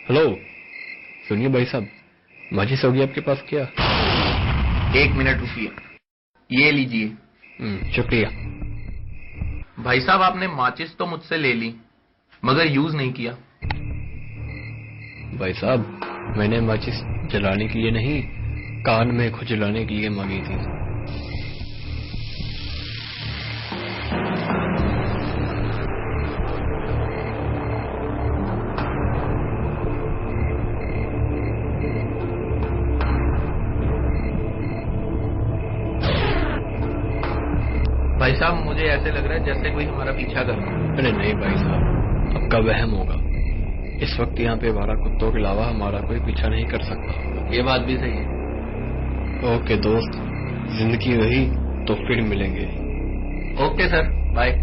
Hello. सुनिए भाई साहब, माचिस होगी आपके पास क्या? 1 मिनट रुकिए, ये लीजिए। शुक्रिया। भाई साहब, आपने माचिस तो मुझसे ले ली मगर यूज नहीं किया। भाई साहब, मैंने माचिस जलाने के लिए नहीं, कान में खुजलाने के लिए मांगी थी। भाई साहब, मुझे ऐसे लग रहा है जैसे कोई हमारा पीछा कर रहा है। अरे नहीं भाई साहब, आपका वहम होगा। इस वक्त यहाँ पे 12 कुत्तों के अलावा हमारा कोई पीछा नहीं कर सकता। ये बात भी सही है। ओके दोस्त, जिंदगी रही तो फिर मिलेंगे। Okay sir, bye.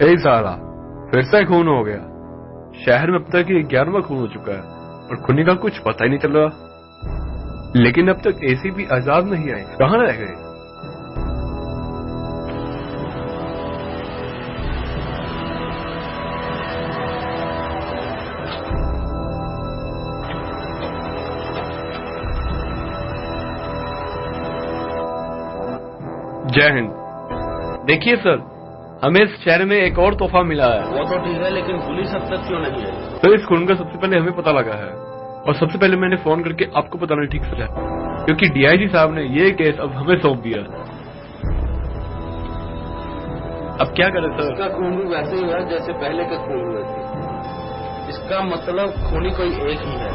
ए साला, फिर से खून हो गया। शहर में अब तक ये 11वां खून हो चुका है और खूनी का कुछ पता ही नहीं चल रहा। लेकिन अब तक एसीपी आजाद नहीं आए, कहाँ रह गए? जय हिंद। देखिए सर, हमें इस शहर में एक और तोहफा मिला है। वो तो ठीक है, लेकिन पुलिस अब तक क्यों नहीं है? तो इस खून का सबसे पहले हमें पता लगा है और सबसे पहले मैंने फोन करके आपको बताना ठीक से है, क्योंकि डीआईजी साहब ने ये केस अब हमें सौंप दिया। अब क्या करें सर? इसका खून भी वैसे ही हुआ जैसे पहले के खून हुए थे। इसका मतलब खूनी कोई एक ही है।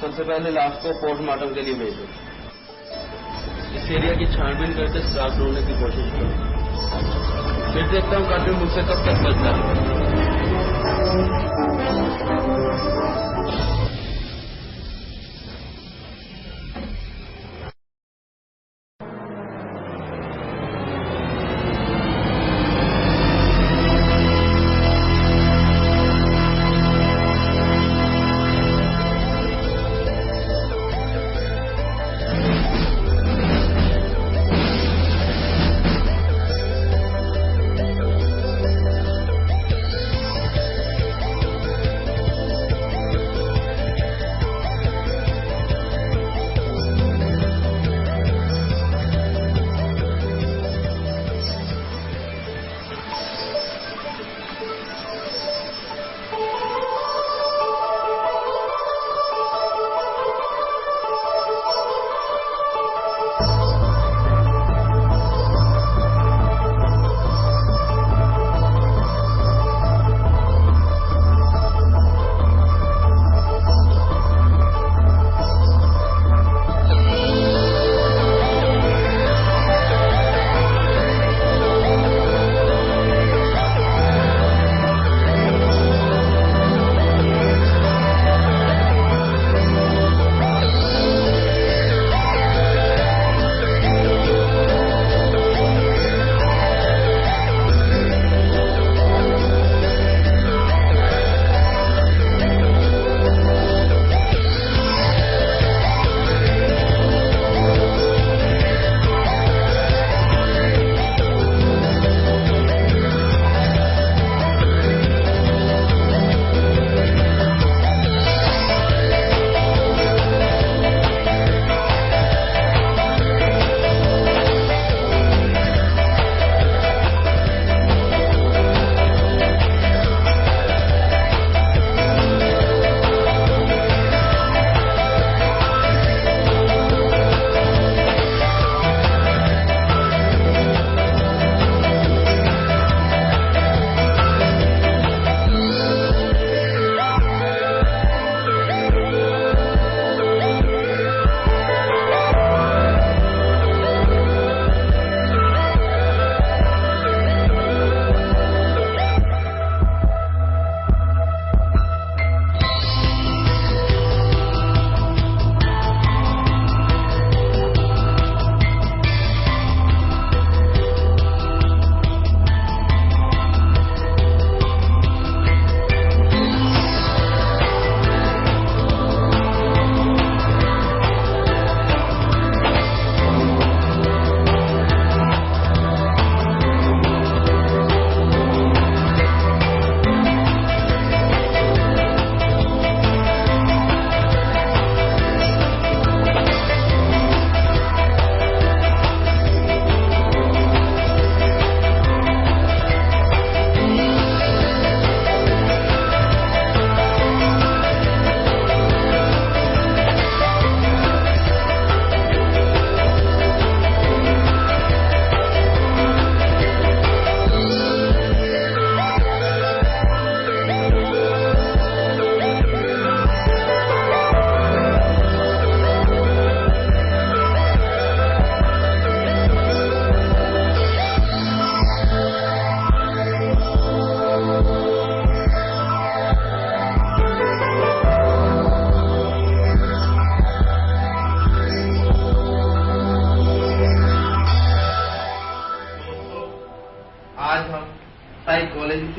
सबसे पहले लाश को पोस्टमार्टम के लिए भेजो। इस एरिया की छानबीन करके साफ ढूंढने की कोशिश करो। फिर देखता हूँ काफी मुझसे कब तक बचता है।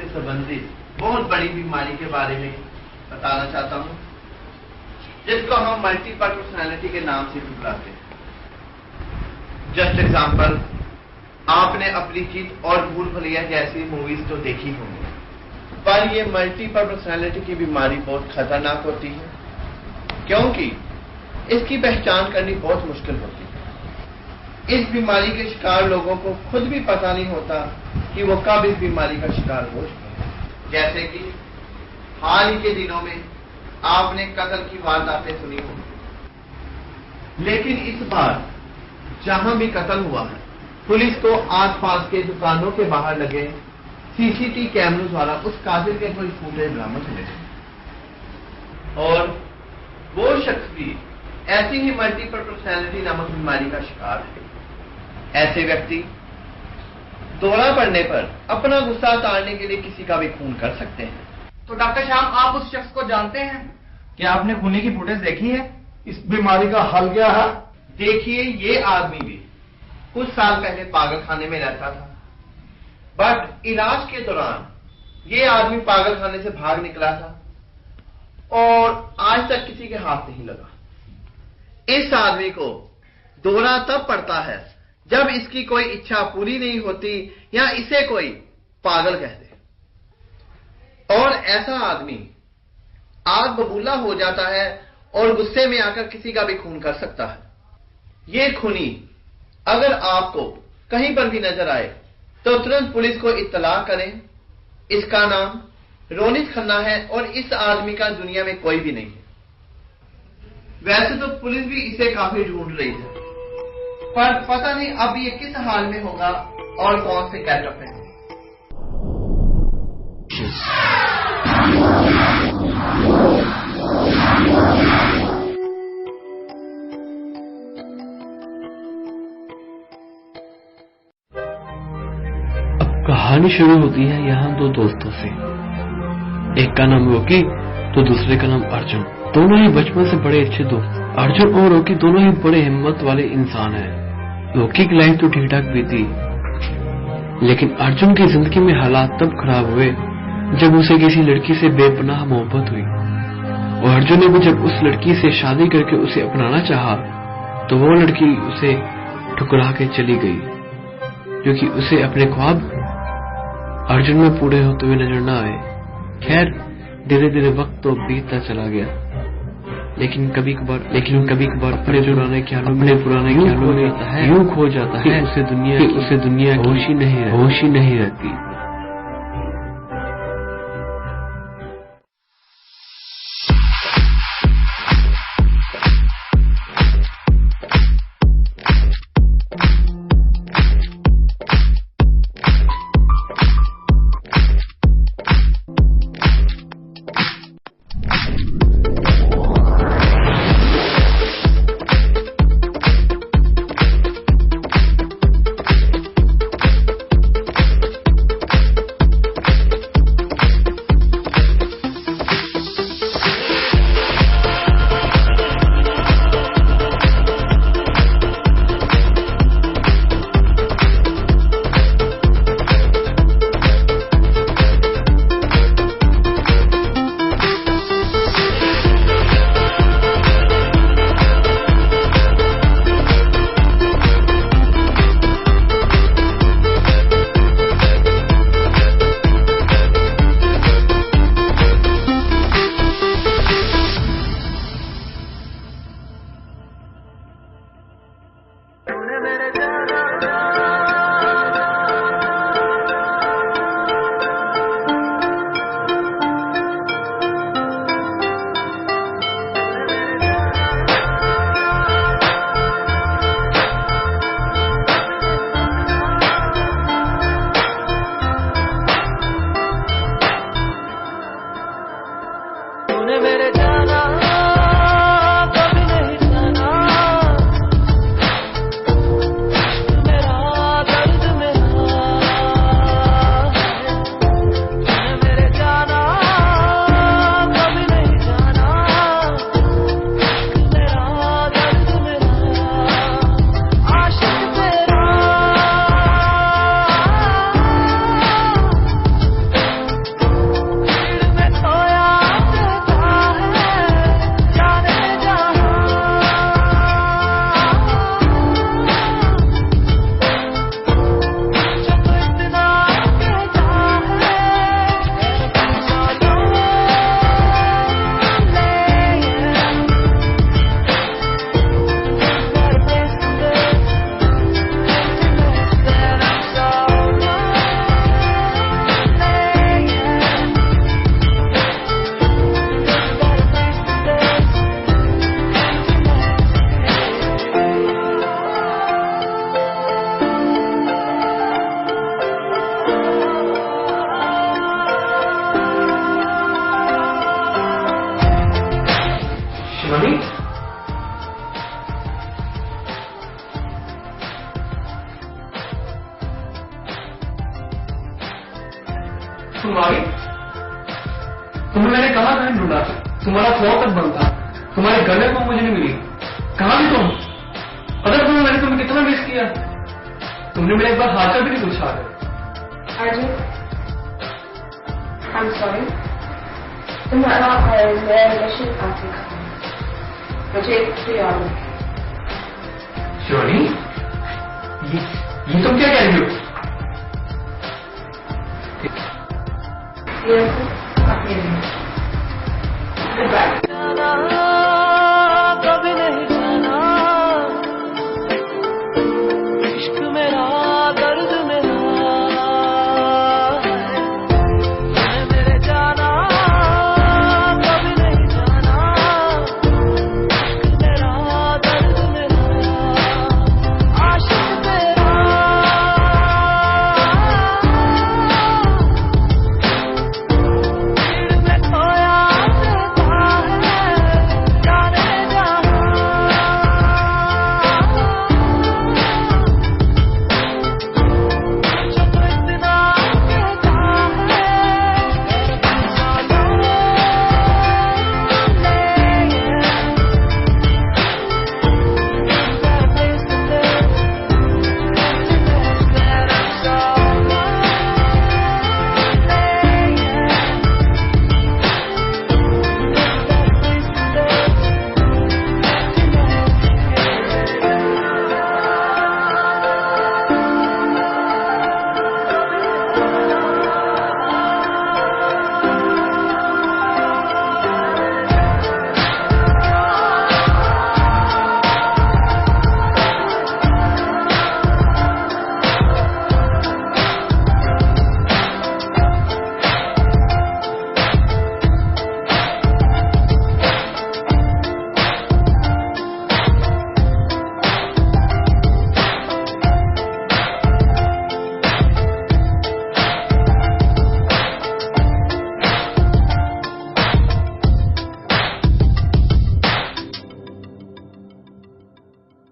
संबंधित बहुत बड़ी बीमारी के बारे में बताना चाहता हूं, जिसको हम मल्टीपल पर्सनैलिटी के नाम से भी बुलाते हैं। जस्ट एग्जाम्पल, आपने अपनी जीत और भूल भुलैया जैसी मूवीज तो देखी होंगी, पर यह मल्टीपल पर्सनैलिटी की बीमारी बहुत खतरनाक होती है, क्योंकि इसकी पहचान करनी बहुत मुश्किल होती है। इस बीमारी के शिकार लोगों को खुद भी पता नहीं होता कि वो कब इस बीमारी का शिकार हो चुके हैं। जैसे कि हाल ही के दिनों में आपने कत्ल की वारदातें सुनी होंगी, लेकिन इस बार जहां भी कत्ल हुआ है, पुलिस को आसपास के दुकानों के बाहर लगे सीसीटीवी कैमरों द्वारा उस कातिल के कोई फुटेज बरामद हुए और वो शख्स भी ऐसी ही मल्टीपल पर्सनैलिटी नामक बीमारी का शिकार है। ऐसे व्यक्ति दौरा पड़ने पर अपना गुस्सा उतारने के लिए किसी का भी खून कर सकते हैं। तो डॉक्टर श्याम, आप उस शख्स को जानते हैं? क्या आपने खूनी की फुटेज देखी है? इस बीमारी का हल क्या है? देखिए, ये आदमी भी कुछ साल पहले पागल खाने में रहता था, बट इलाज के दौरान ये आदमी पागल खाने से भाग निकला था और आज तक किसी के हाथ नहीं लगा। इस आदमी को दौरा तब पड़ता है जब इसकी कोई इच्छा पूरी नहीं होती या इसे कोई पागल कह दे, और ऐसा आदमी आग बबूला हो जाता है और गुस्से में आकर किसी का भी खून कर सकता है। ये खूनी अगर आपको कहीं पर भी नजर आए तो तुरंत पुलिस को इत्तला करें। इसका नाम रोनित खन्ना है और इस आदमी का दुनिया में कोई भी नहीं है। वैसे तो पुलिस भी इसे काफी ढूंढ रही है, पर पता नहीं अब ये किस हाल में होगा और कौन से कैटअप में होगा। कहानी शुरू होती है यहाँ दो दोस्तों से। एक का नाम रोकी तो दूसरे का नाम अर्जुन। दोनों ही बचपन से बड़े अच्छे दोस्त। अर्जुन और रोकी दोनों ही बड़े हिम्मत वाले इंसान हैं। रोकी की लाइफ तो ठीक ठाक बीती, लेकिन अर्जुन की जिंदगी में हालात तब खराब हुए जब उसे किसी लड़की से बेपनाह मोहब्बत हुई, और अर्जुन ने भी जब उस लड़की से शादी करके उसे अपनाना चाहा तो वो लड़की उसे ठुकरा के चली गई, क्योंकि उसे अपने ख्वाब अर्जुन में पूरे होते हुए नजर न आए। खैर, धीरे धीरे वक्त तो बीतता चला गया, लेकिन कभी कभार अपने पुराने ख्यालों में यूं खो जाता है उसे दुनिया की होश ही नहीं रहती। तुम आ गई? तुम्हें मैंने कहा था ढूंढा, तुम्हारा फोन तक बंद था, तुम्हारे गले को मुझे नहीं मिली। कहाँ भी तुम? अगर मैंने तुम्हें कितना मिस किया, तुमने मेरे एक बार हाथ भी नहीं पूछा। अर्जुन, I'm sorry, तुम्हारा और मेरा रिलेशन काफी खराब, मुझे इससे याद है। शिवानी, ये तुम क्या कह रही हो? ये अपने लिए। Goodbye. कभी नहीं जाना इश्क मेरा, दर्द मेरा है मेरे जाना, कभी नहीं जाना इश्क मेरा, दर्द मेरा, आशिक तेरा, भीड़ में खोया रहता है जाने जहां, जो तो इतना कहता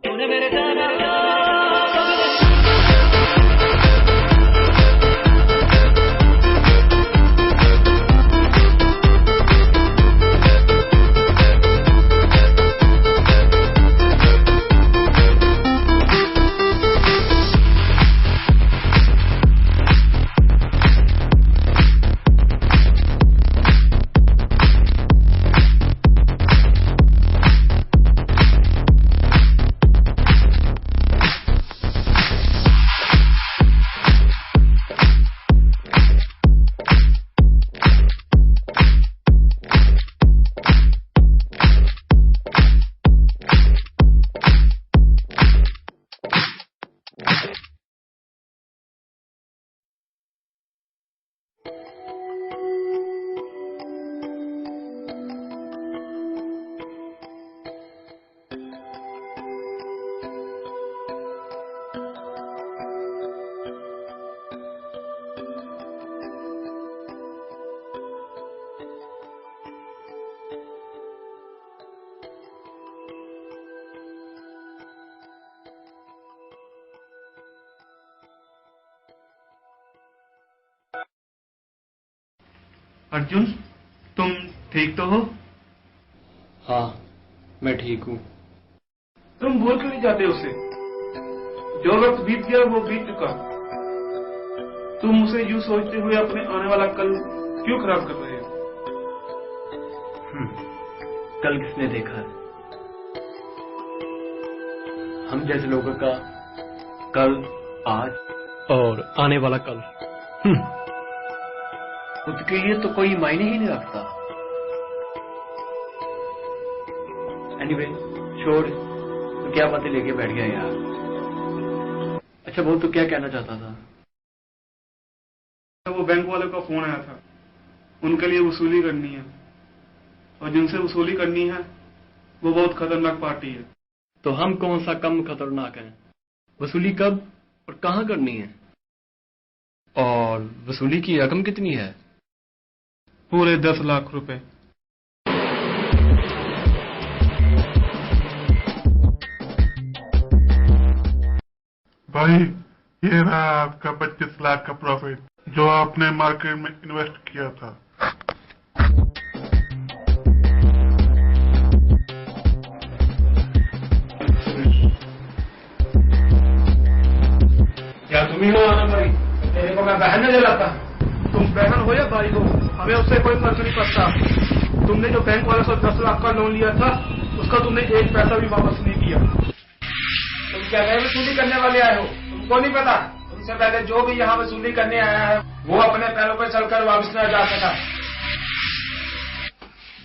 तूने मेरे जाना अर्जुन, तुम ठीक तो हो? हाँ, मैं ठीक हूँ। तुम भूल क्यों नहीं जाते उसे? जो वक्त बीत गया वो बीत चुका। तुम उसे यूं सोचते हुए अपने आने वाला कल क्यों खराब कर रहे हो? कल किसने देखा है? हम जैसे लोगों का कल, आज और आने वाला कल उसके लिए तो कोई मायने ही नहीं रखता। एनीवे, छोड़, तो क्या बातें लेके बैठ गया यार। अच्छा बोल, तो क्या कहना चाहता था? वो बैंक वाले का फोन आया था, उनके लिए वसूली करनी है, और जिनसे वसूली करनी है वो बहुत खतरनाक पार्टी है। तो हम कौन सा कम खतरनाक हैं? वसूली कब और कहाँ करनी है? और वसूली की रकम कितनी है? पूरे 10 लाख रुपए। भाई, ये रहा आपका 25 लाख का प्रॉफिट, जो आपने मार्केट में इन्वेस्ट किया था। क्या तुम ही हो आनंद भाई? तेरे को मैं बहन नहीं लाता। तुम बहन हो या भाई हो, हमें उससे कोई फर्क नहीं पड़ता। तुमने जो बैंक वाले से 10 लाख का लोन लिया था, उसका तुमने 1 पैसा भी वापस नहीं किया। तुम क्या नए वसूली करने वाले आए हो? तुमको नहीं पता? तुमसे पहले जो भी यहाँ वसूली करने आया है, वो अपने पैरों पर चलकर वापस न जा सका।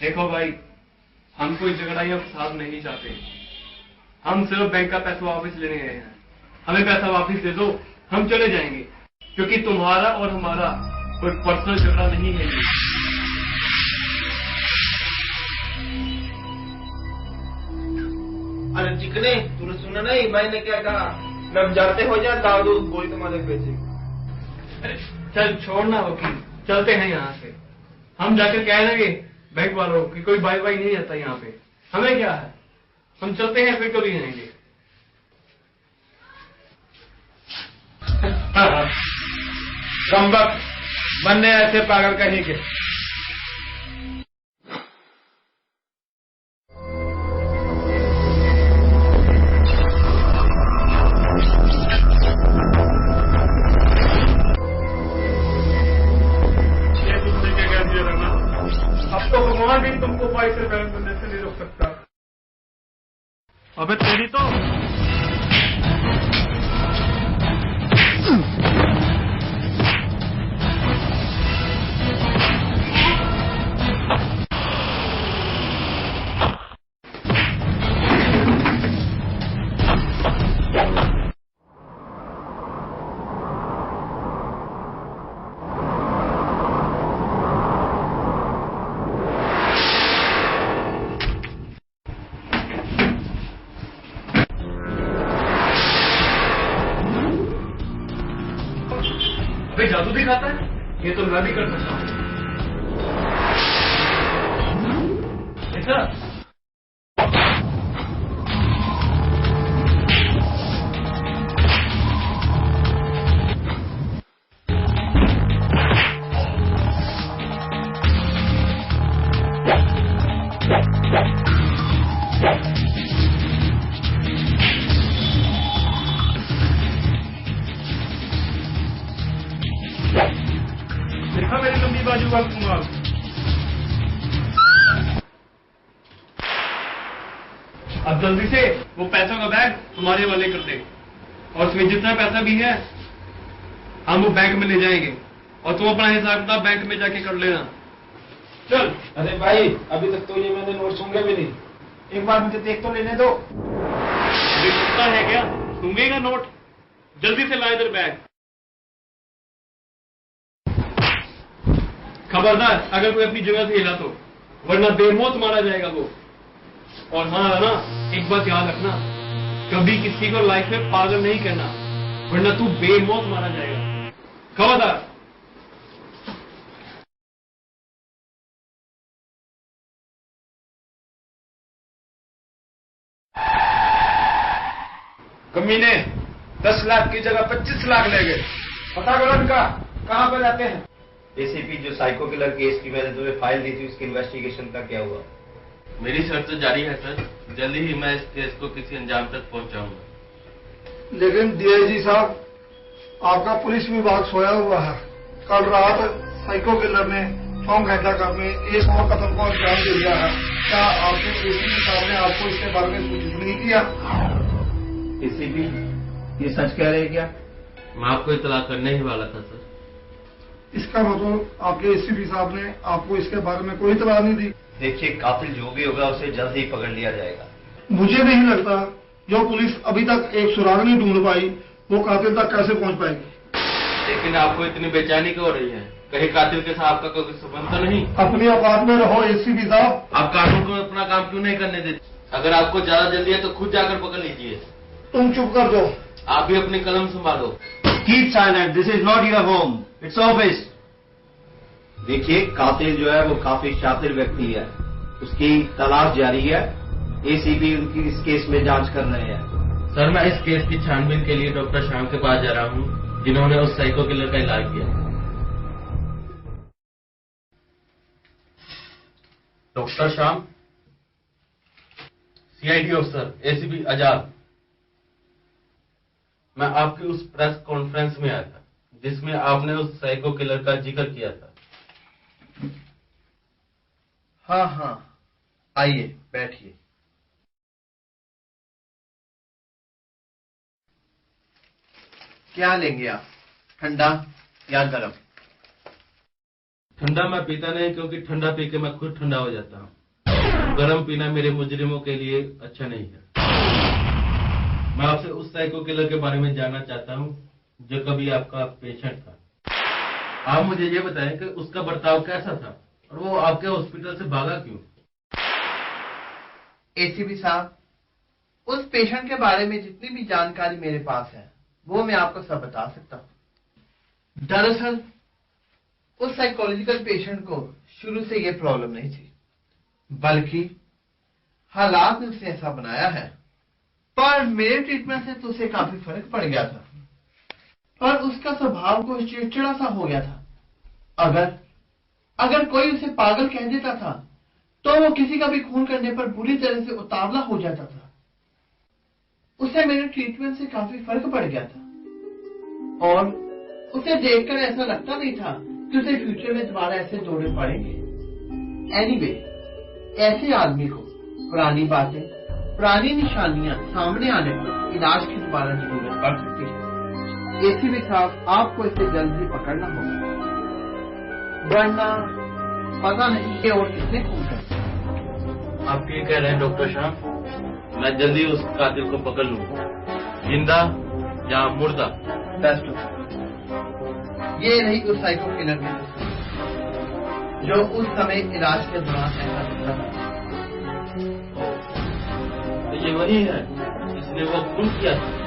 देखो भाई, हम कोई झगड़ा या फसाद नहीं चाहते। हम सिर्फ बैंक का पैसा वापस लेने गए हैं। हमें पैसा वापस दे दो, हम चले जाएंगे, क्योंकि तुम्हारा और हमारा कोई पर्सनल झगड़ा नहीं है। अरे चिकने, तूने सुना नहीं मैंने क्या कहा? नम जाते हो जा दादू गोली तुम्हारे पैसे। अरे चल छोड़ना वकील, चलते हैं यहाँ से। हम जाकर कह देंगे बैंक वालों कि कोई बाई बाई नहीं आता यहाँ पे। हमें क्या है, हम चलते हैं, फिर कभी जाएंगे। कम वक्त बनने ऐसे पागल कहीं के। अब तो भगवान भी तुमको पैसे बैंक बनने से नहीं रोक सकता। अबे तेरी तो जादू दिखाता है, ये तो मैं भी कर सकता हूँ। ऐसा देखा मेरी लंबी बाजू वाला कुमार। अब जल्दी से वो पैसों का बैग तुम्हारे वाले कर दे, और उसमें जितना पैसा भी है हम वो बैंक में ले जाएंगे, और तुम अपना हिसाब किताब बैंक में जाके कर लेना। चल। अरे भाई, अभी तक तो ये मैंने नोट सूंघे भी नहीं। एक बार मुझे देख तो लेने दो। अभी कुत्ता है क्या, सूंघेगा नोट? जल्दी से ला इधर बैग। खबरदार अगर कोई अपनी जगह से हिला तो, वरना बेमौत मारा जाएगा वो। और हाँ ना, एक बात याद रखना, कभी किसी को लाइफ में पागल नहीं करना, वरना तू बेमौत मारा जाएगा। खबरदार। कमीने 10 लाख की जगह 25 लाख ले गए। पता करो इनका कहाँ पर रहते हैं। एसीपी, जो साइको किलर केस की मैंने तुम्हें फाइल दी थी, उसके इन्वेस्टिगेशन का क्या हुआ? मेरी सर्च तो जारी है सर, जल्दी ही मैं इस केस को किसी अंजाम तक पहुंचाऊंगा। लेकिन डीआईजी साहब, आपका पुलिस विभाग सोया हुआ है। कल रात साइको किलर ने फॉर्म घंटा में एक और कत्ल को अंजाम दे दिया है। क्या आपके एसीपी साहब ने आपको इसके बारे में सूचित नहीं किया? एसीपी, ये सच कह रहे हैं क्या? मैं आपको इतला करने ही वाला था सर। इसका मतलब आपके एसीपी साहब ने आपको इसके बारे में कोई इतला नहीं दी? देखिए, कातिल जो भी होगा उसे जल्द ही पकड़ लिया जाएगा। मुझे नहीं लगता जो पुलिस अभी तक एक सुराग नहीं ढूंढ पाई, वो कातिल तक कैसे पहुंच पाएगी। लेकिन आपको इतनी बेचैनी क्यों हो रही है? कहीं कातिल के साथ आपका कोई संबंध तो नहीं? अपनी औकात में रहो एसीपी साहब। आप कानून को अपना काम क्यों नहीं करने देते? अगर आपको ज्यादा जल्दी है तो खुद जाकर पकड़ लीजिए। तुम चुप कर दो। आप भी अपनी कलम संभालो। Keep silent. This is not your home. It's office. देखिए, कातिल जो है वो काफी शातिर व्यक्ति है, उसकी तलाश जारी है। एसीपी उनकी इस केस में जांच कर रहे हैं। सर, मैं इस केस की छानबीन के लिए डॉक्टर श्याम के पास जा रहा हूँ, जिन्होंने उस साइको किलर का इलाज किया। Doctor Shyam, CID officer ACP Azad, मैं आपकी उस प्रेस कॉन्फ्रेंस में आया था जिसमें आपने उस साइको किलर का जिक्र किया था। हाँ हाँ, आइए बैठिए। क्या लेंगे आप, ठंडा या गरम? ठंडा मैं पीता नहीं, क्योंकि ठंडा पी के मैं खुद ठंडा हो जाता हूँ। गरम पीना मेरे मुजरिमों के लिए अच्छा नहीं है। मैं आपसे उस साइको किलर के बारे में जानना चाहता हूँ जो कभी आपका पेशेंट था। आप मुझे ये बताएं कि उसका बर्ताव कैसा था और वो आपके हॉस्पिटल से भागा क्यों? एसीपी साहब, उस पेशेंट के बारे में जितनी भी जानकारी मेरे पास है वो मैं आपको सब बता सकता हूँ। दरअसल उस साइकोलॉजिकल पेशेंट को शुरू से ये प्रॉब्लम नहीं थी, बल्कि हालात ने उसे ऐसा बनाया है। पर मेरे ट्रीटमेंट से तो उसे काफी फर्क पड़ गया था, पर उसका स्वभाव को चिड़चिड़ा सा हो गया था। अगर कोई उसे पागल कह देता था तो वो किसी का भी खून करने पर बुरी तरह से उतावला हो जाता था। उसे मेरे ट्रीटमेंट से काफी फर्क पड़ गया था और उसे देखकर ऐसा लगता नहीं था कि उसे फ्यूचर में दोबारा ऐसे दौड़े पड़ेंगे। एनीवे, ऐसे आदमी को पुरानी बातें, पुरानी निशानियां सामने आने पर इलाज की दोबारा जरूरत पड़ सकती है। एसीपी साहब, आपको इसे जल्द ही पकड़ना होगा, वरना पता नहीं कि और किसने खून कर। आप ये कह रहे हैं डॉक्टर शाह, मैं जल्दी उस कातिल को पकड़ लूंगा, जिंदा या मुर्दा? Best of. ये रही उस साइको किलर की तस्वीर जो उस समय इलाज के दौरान ऐसा दिखता था। तो ये वही है जिसने वो खून किया था?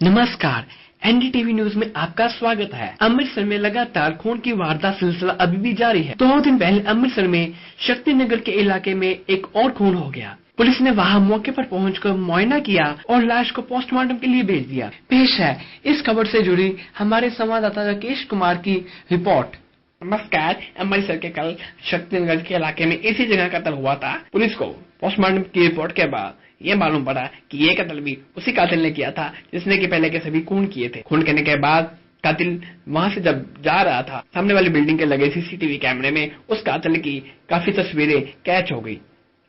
नमस्कार, एनडीटीवी न्यूज में आपका स्वागत है। अमृतसर में लगातार खून की वारदात सिलसिला अभी भी जारी है। 2 दिन पहले अमृतसर में शक्ति नगर के इलाके में एक और खून हो गया। पुलिस ने वहां मौके पर पहुंचकर मुआयना किया और लाश को पोस्टमार्टम के लिए भेज दिया। पेश है इस खबर से जुड़ी हमारे संवाददाता राकेश कुमार की रिपोर्ट। नमस्कार, अमृतसर के कल शक्तिनगर के इलाके में इसी जगह कत्ल हुआ था। पुलिस को पोस्टमार्टम की रिपोर्ट के बाद ये मालूम पड़ा कि ये कत्ल भी उसी कातिल ने किया था जिसने कि पहले के सभी खून किए थे। खून करने के बाद कातिल वहां से जब जा रहा था, सामने वाली बिल्डिंग के लगे सीसीटीवी कैमरे में उस कातिल की काफी तस्वीरें कैच हो गई।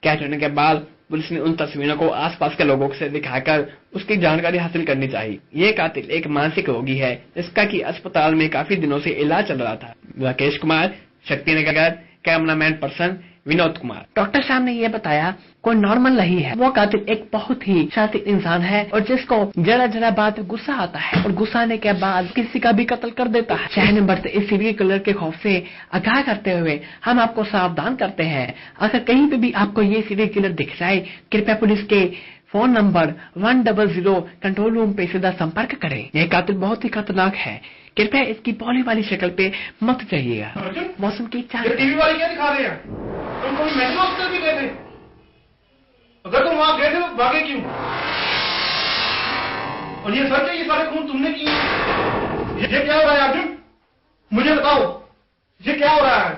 कैच होने के बाद पुलिस ने उन तस्वीरों को आसपास के लोगों से दिखाकर उसकी जानकारी हासिल करनी चाहिए। ये कातिल एक मानसिक रोगी है जिसका कि अस्पताल में काफी दिनों से इलाज चल रहा था। Rakesh Kumar, Shaktinagar, cameraman person Vinod Kumar. Doctor साहब ने यह बताया कोई नॉर्मल नहीं है, वो कातिल एक बहुत ही शातिर इंसान है और जिसको जरा जरा बात गुस्सा आता है और गुस्सा आने के बाद किसी का भी कत्ल कर देता है। शहर में बढ़ते इस सीरियल किलर के खौफ से आगाह करते हुए हम आपको सावधान करते हैं, अगर कहीं पे भी आपको ये सीरियल किलर दिख जाए, कृपया पुलिस के फोन नंबर 100 कंट्रोल रूम पे सीधा संपर्क करें। यह कातिल बहुत ही खतरनाक है, कृपया इसकी भोली वाली शक्ल पे मत जाइएगा। मौसम की टीवी वाले क्या दिखा रहे हैं? तुम कोई मेडिकल हॉस्पिटल भी गए थे? अगर तुम वहां गए थे तो भागे क्यों? और ये सच है, ये सारे खून तुमने किए? ये क्या हो रहा है अर्जुन? मुझे बताओ, ये क्या हो रहा है?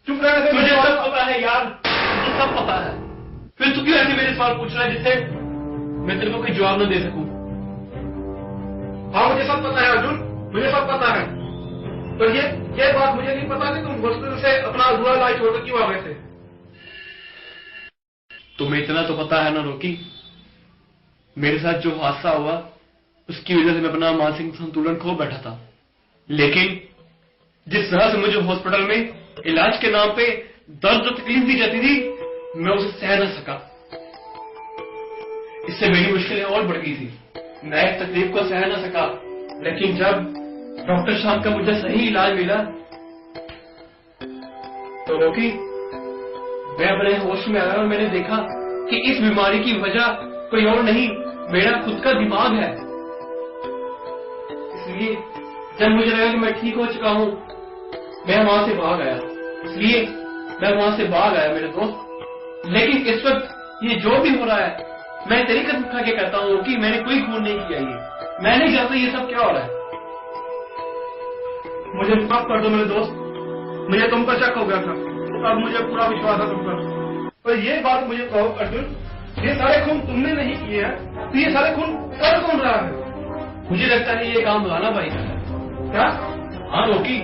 चुप रहने से। मुझे सब पता है यार, मुझे सब पता है। फिर तू क्यों ऐसे मेरे सवाल पूछ रहा है जिससे मैं तेरे को कोई जवाब न दे सकूं? हाँ, मुझे सब पता है अर्जुन, मुझे सब पता है। पर ये बात मुझे नहीं पता कि तुम हॉस्पिटल से अपना अधूरा इलाज छोड़कर क्यों आ गए थे? तुम्हें इतना तो पता है ना रोकी, मेरे साथ जो हादसा हुआ उसकी वजह से मैं अपना मानसिक संतुलन खो बैठा था। लेकिन जिस तरह से मुझे हॉस्पिटल में इलाज के नाम पे दर्द और तकलीफ दी जाती थी, मैं उसे सह न सका। इससे मेरी मुश्किलें और बढ़ गई थी। मैं इस तकलीफ को सह न सका, लेकिन जब डॉक्टर साहब का मुझे सही इलाज मिला तो रोकी, मैं अपने होश में आया और मैंने देखा कि इस बीमारी की वजह कोई और नहीं, मेरा खुद का दिमाग है। इसलिए जब मुझे लगा कि मैं ठीक हो चुका हूं, मैं वहां से भाग आया। इसलिए मैं वहां से भाग आया मेरे दोस्त। लेकिन इस वक्त ये जो भी हो रहा है, मैं तेरी कसम खा के कहता हूँ कि मैंने कोई खून नहीं किया। ये मैं नहीं जानता ये सब क्या हो रहा है। मुझे माफ कर दो मेरे दोस्त, मुझे तुम पर शक हो गया था, अब मुझे पूरा विश्वास है तुम पर। और ये बात मुझे कहो अर्जुन, ये सारे खून तुमने नहीं किए हैं, तो ये सारे खून कर कौन रहा है? मुझे लगता है ये काम राणा भाई का है। क्या? हाँ रॉकी,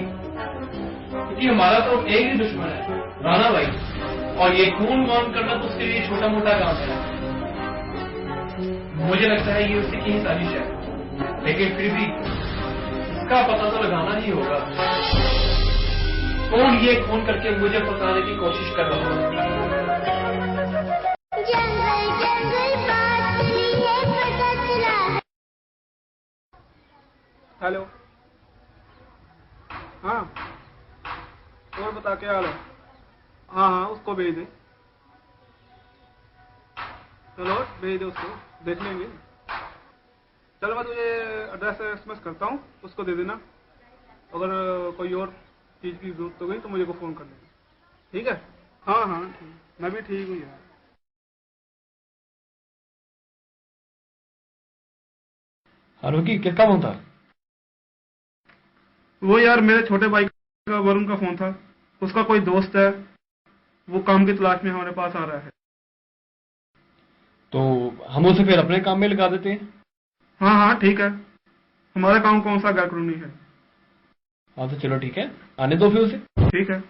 क्योंकि हमारा तो एक ही दुश्मन है, राणा भाई, और ये खून वॉन करना तो उसके लिए छोटा मोटा काम है। मुझे लगता है ये उसी की ही साजिश है, लेकिन फिर भी इसका पता तो लगाना ही होगा। कौन ये खून करके मुझे फंसाने की कोशिश कर रहा है। हेलो, हाँ, और बता क्या हाल है? हाँ हाँ, उसको भेज दे। चलो भेज दे उसको, देख लेंगे। चलो मैं तुझे एड्रेस SMS करता हूँ, उसको दे देना। अगर कोई और चीज़ की जरूरत हो गई तो मुझे को फ़ोन कर लेना, ठीक है? हाँ हाँ ठीक, मैं भी ठीक हूँ यार। हाँ रॉकी, किसका फोन था? वो यार मेरे छोटे भाई का, वरुण का फोन था। उसका कोई दोस्त है, वो काम की तलाश में हमारे पास आ रहा है। तो हम उसे फिर अपने काम में लगा देते हैं। हाँ हाँ ठीक है, हमारा काम कौन सा गैर कानूनी है। हाँ तो चलो ठीक है, आने दो फिर उसे। ठीक है।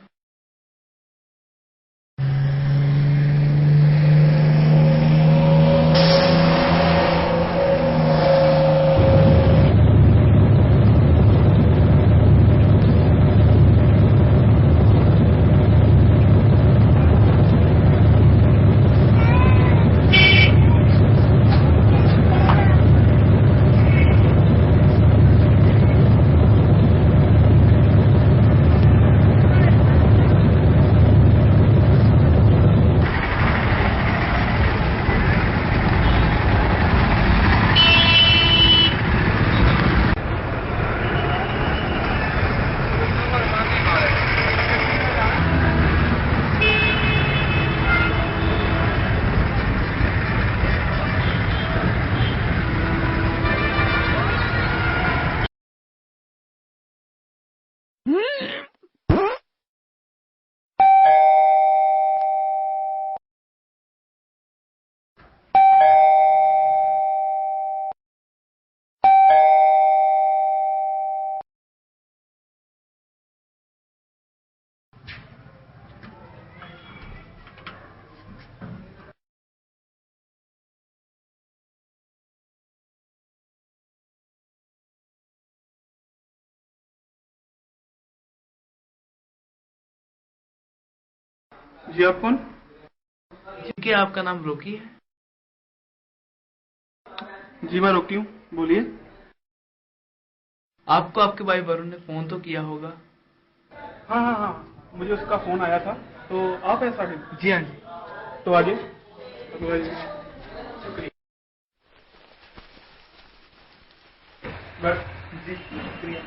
जी आप कौन? जी क्या आपका नाम रॉकी है? जी मैं रॉकी हूँ, बोलिए। आपको आपके भाई वरुण ने फोन तो किया होगा। हाँ हाँ हाँ, मुझे उसका फोन आया था। तो आप हैं साहिब? जी हाँ जी। तो आइए। शुक्रिया। जी शुक्रिया।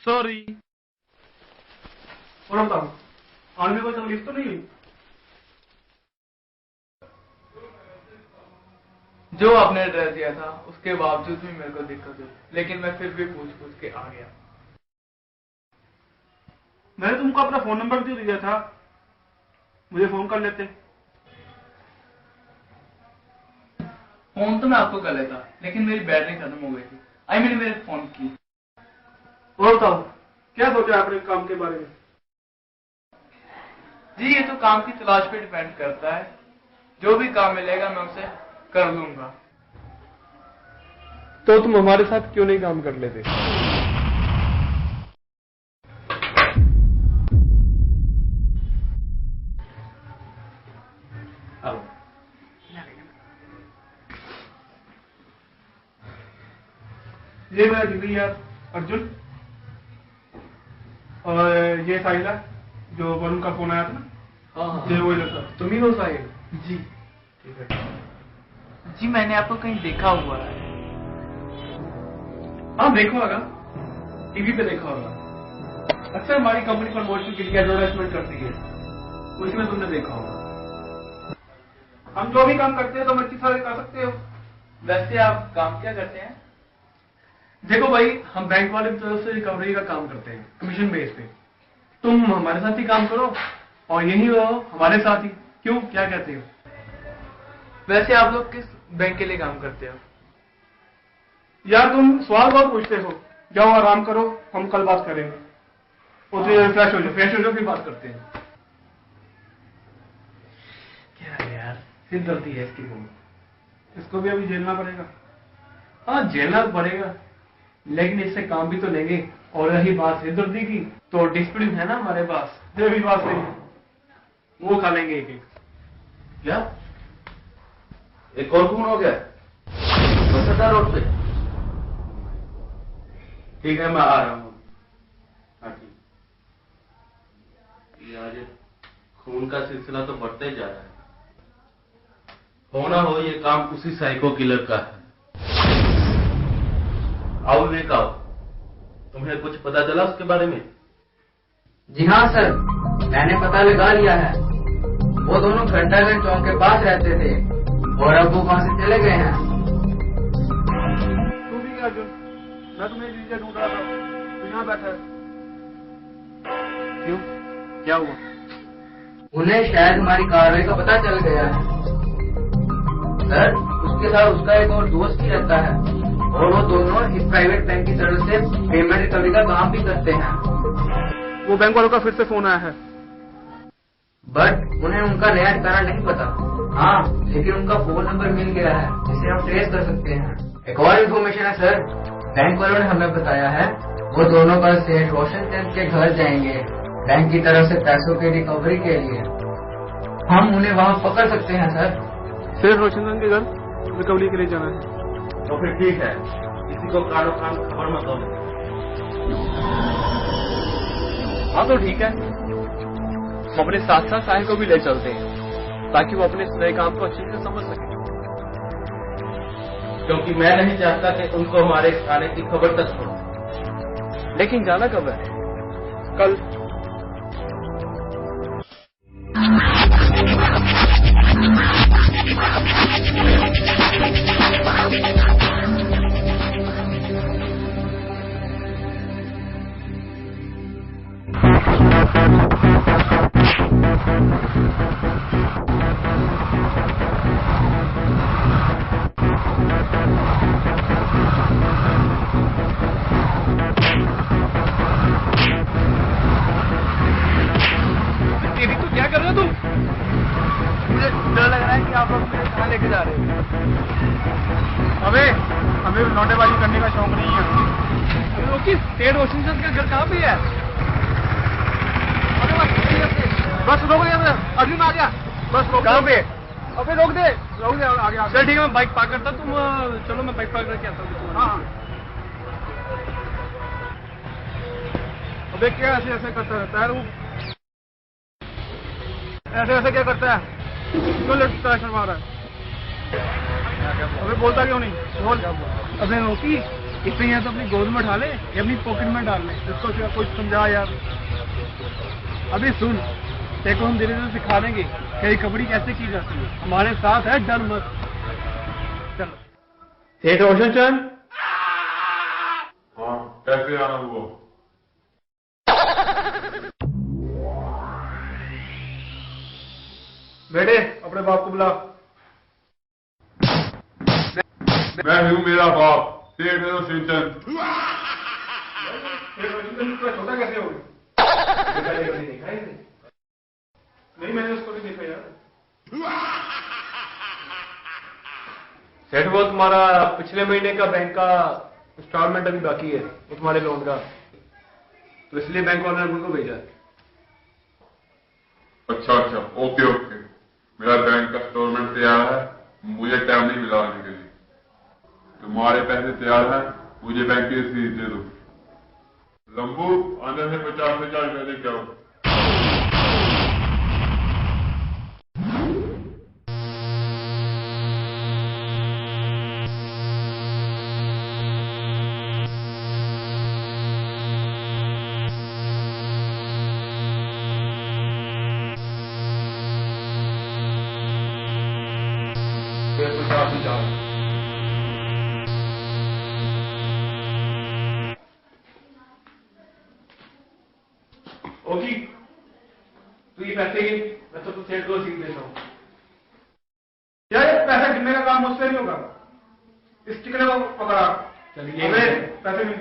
सॉरी। और बताओ, आने में कोई तकलीफ तो नहीं हुई? जो आपने एड्रेस दिया था उसके बावजूद भी मेरे को दिक्कत हुई, लेकिन मैं फिर भी पूछ के आ गया। मैंने तुमको अपना फोन नंबर क्यों दिया था? मुझे फोन कर लेते। फोन तो मैं आपको कर लेता, लेकिन मेरी बैटरी खत्म हो गई थी। आई मैंने मेरे फोन की। और बताओ, क्या सोचा आपने काम के बारे में? जी ये तो काम की तलाश पे डिपेंड करता है। जो भी काम मिलेगा मैं उसे कर लूंगा। तो तुम हमारे साथ क्यों नहीं काम कर लेते? ये मेरा जिगरी यार अर्जुन, और ये साहिला जो वरुण का फोन आया था ना। हाँ ये वही लड़का। तुम ही हो साहिल? जी ठीक है। जी मैंने आपको कहीं देखा हुआ है। हाँ देखा होगा, टीवी पे देखा होगा। अक्सर हमारी कंपनी प्रमोशन के लिए एडवर्टाइजमेंट करती है, उसमें तुमने देखा होगा। हम जो भी काम करते हैं तो मर्जी सारे कर सकते हो। वैसे आप काम क्या करते हैं? देखो भाई, हम बैंक वाले की तरफ से रिकवरी का काम करते हैं कमीशन बेस पे। तुम हमारे साथ ही काम करो और यही रहो हमारे साथ ही। क्यों, क्या कहते हो? वैसे आप लोग किस बैंक के लिए काम करते हो? यार तुम सवाल बहुत पूछते हो। जाओ आराम करो, हम कल बात करेंगे। फ्रेश हो जाओ फिर बात करते हैं। क्या यार, सिर दर्दी है इसकी बहुत। इसको भी अभी झेलना पड़ेगा। हाँ झेलना तो पड़ेगा, लेकिन इससे काम भी तो लेंगे। और रही बात सिर दर्दी की, तो डिस्प्लिन है ना हमारे पास, ये भी बात सही, वो खा लेंगे एक एक। क्या एक और खून हो गया बसंता रोड पे? ठीक है, मैं आ रहा हूँ। हाँ ठीक। यार ये खून का सिलसिला तो बढ़ता ही जा रहा है। हो ना हो ये काम उसी साइको किलर का है। आओ विवेक आओ, तुम्हें कुछ पता चला उसके बारे में? जी हाँ सर, मैंने पता लगा लिया है। वो दोनों घंटागंज चौक के पास रहते थे और अब वो वहां से चले गए हैं। तू भी क्या अर्जुन, मैं तुम्हें नीचे ढूंढ रहा था, तू यहाँ बैठा है। क्यों, क्या हुआ? उन्हें शायद हमारी कार्रवाई का पता चल गया है सर। उसके साथ उसका एक और दोस्त भी रहता है और वो दोनों इस प्राइवेट बैंक की तरफ से पेमेंट रिकवरी का काम भी करते हैं। वो बैंक वालों का फिर से फोन आया है, बट उन्हें उनका नया ठिकाना नहीं पता। हाँ, लेकिन उनका फोन नंबर मिल गया है जिसे हम ट्रेस कर सकते हैं। एक और इन्फॉर्मेशन है सर, बैंक वालों ने हमें बताया है वो दोनों कल सेठ रोशन चंद के घर जाएंगे बैंक की तरफ से पैसों की रिकवरी के लिए। हम उन्हें वहाँ पकड़ सकते हैं सर। सेठ रोशन चंद के घर रिकवरी के लिए जाना है? तो फिर ठीक है, किसी को कानो कान खबर मत दो। हाँ तो ठीक है, हम अपने साथ साथ साहिल को भी ले चलते हैं ताकि वो अपने इस नए काम को अच्छे से समझ सके। क्योंकि मैं नहीं चाहता कि उनको हमारे आने की खबर तक हो। लेकिन जाना कब है? कल। हमें लौंडेबाजी करने का शौक नहीं है। रोकी, सेठ रोशन चंद का घर कहाँ पे है? बस रोक दे, अर्जुन आ गया। बस रोक। कहाँ पे? अबे रोक दे आगे। चल ठीक है, मैं बाइक पार्क करता, तुम चलो मैं बाइक पार्क करके आता हूँ। हाँ। अबे क्या ऐसे ऐसे करता रहता है वो? ऐसे ऐसे क्या करता है? क्यों लड़का शर्मा रहा है? अबे बोलता क्यों नहीं? बोल। अबे रोकी, इसे यहाँ तो अपनी गोद में उठा ले या अपनी पॉकेट में डाल ले, इसको कुछ समझा यार। अभी सुन, देखो हम धीरे धीरे सिखा देंगे कि रिकवरी कैसे की जाती है। हमारे साथ है, डर मत। चलो। सेठ रोशन चंद। हाँ, कैसे आना हुआ? बेटे, अपने बाप को बुला। मैं हूँ मेरा बाप, सेठ रोशन चंद। छोटा कैसे हो गया? नहीं, मैंने उसको भी देखा यार। सेठ, वो तुम्हारा पिछले महीने का बैंक का इंस्टॉलमेंट अभी बाकी है, वो तुम्हारे लोन का, तो इसलिए बैंक वालों ने उनको भेजा। अच्छा, ओके। मेरा बैंक का इंस्टॉलमेंट तैयार है, मुझे टाइम नहीं मिला आने के लिए। तुम्हारे पैसे तैयार हैं, मुझे बैंक की रसीद दे दो। लंबू, अंदर से 50,000 रुपये लेके आओ। देर तो काफी जा ओके, तू ये पैसे गिन, मैं तो सेठ को सीख देता हूँ। यार ये पैसा गिनने का काम मुझसे नहीं होगा, इस टिकट को पकड़ा। चलिए पैसे गिन,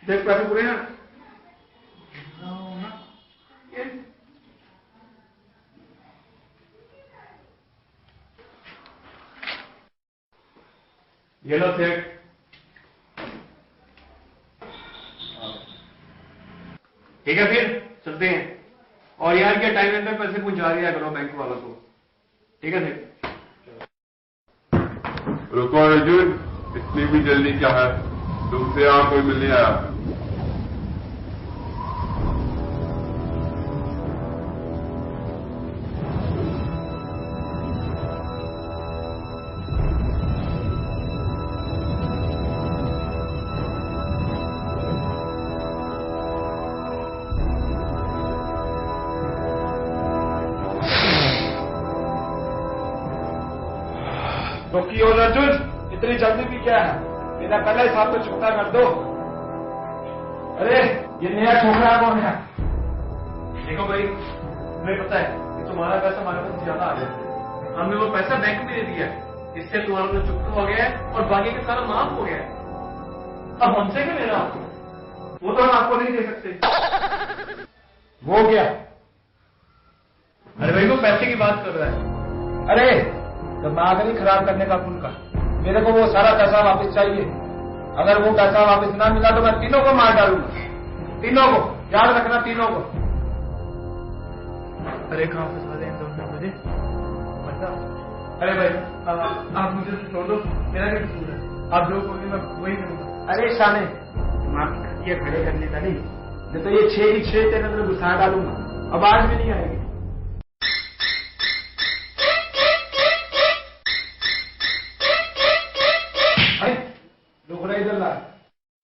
देख पैसे पूरे ना। ये लो सेठ। ठीक है फिर चलते हैं, और यार क्या टाइम अंदर पैसे पहुंचा दिया करो बैंक वालों को, ठीक है सेठ। रुको अर्जुन, इतनी भी जल्दी क्या है, तुमसे यहाँ कोई मिलने आया। रोकी और अर्जुन, इतनी जल्दी भी क्या है, मेरा पहले हिसाब तो चुकता कर दो। अरे ये नया छोकरा कौन है? देखो भाई, तुम्हें पता है कि तुम्हारा पैसा हमारे पास ज्यादा आ गया, हमने वो पैसा बैंक में दे दिया, इससे तुम्हारा तो चुकता हो गया है और बाकी का सारा माफ हो गया है। अब हमसे क्यों लेना आपको? वो तो हम आपको नहीं दे सकते। वो क्या? अरे भाई वो पैसे की बात कर रहा है। अरे दिमाग नहीं खराब करने का उनका, मेरे को वो सारा पैसा वापस चाहिए। अगर वो पैसा वापस ना मिला तो मैं तीनों को मार डालूंगा, तीनों को, याद रखना तीनों को। अरे कहाँ फंसा दें दोनों मुझे? अरे भाई आप मुझे छोड़ दो, मेरा क्या कसूर है? आप जो बोलिए मैं वही करूंगा। अरे शाने, दिमाग ये खड़े करने का नहीं तो ये 6 की 6 तेरे अंदर घुसा डालूंगा, आवाज भी नहीं आएगी।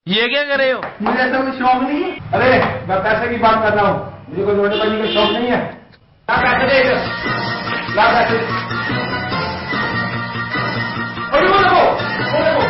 ये क्या कर रहे हो? मुझे ऐसा कोई शौक नहीं है। अरे मैं पैसे की बात कर रहा हूँ, मुझे कोई नोटबंदी का शौक नहीं है। ला पैसे दे इधर, ला पैसे। अरे वो देखो, वो देखो।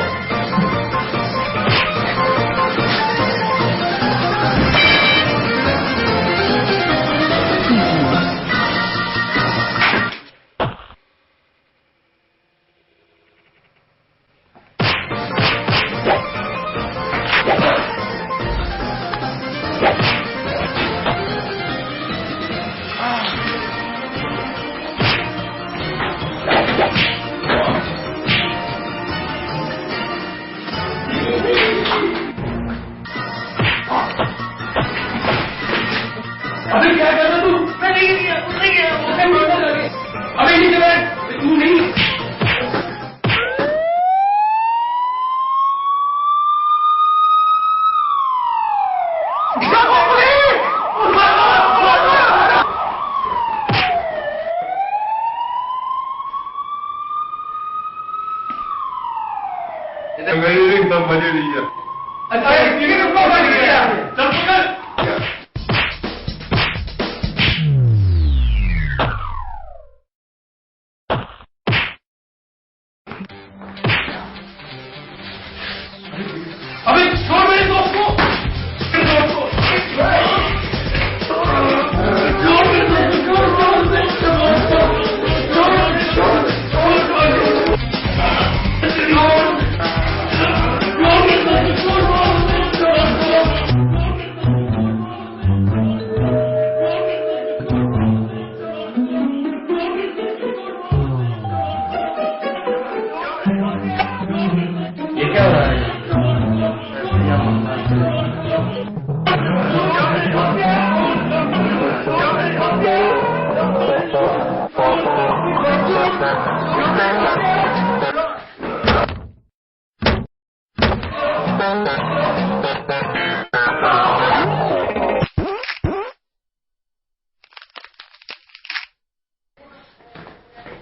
अभी क्या कर रहा तू? मैं नहीं किया, उसने किया, उसने मारना लगे। अभी नहीं चला, तू नहीं। एकदम मजे नहीं है। अच्छा ये रुको बन गया, चल पकड़। अबे छोड़ मेरे दोस्त को, ये क्या हो रहा है?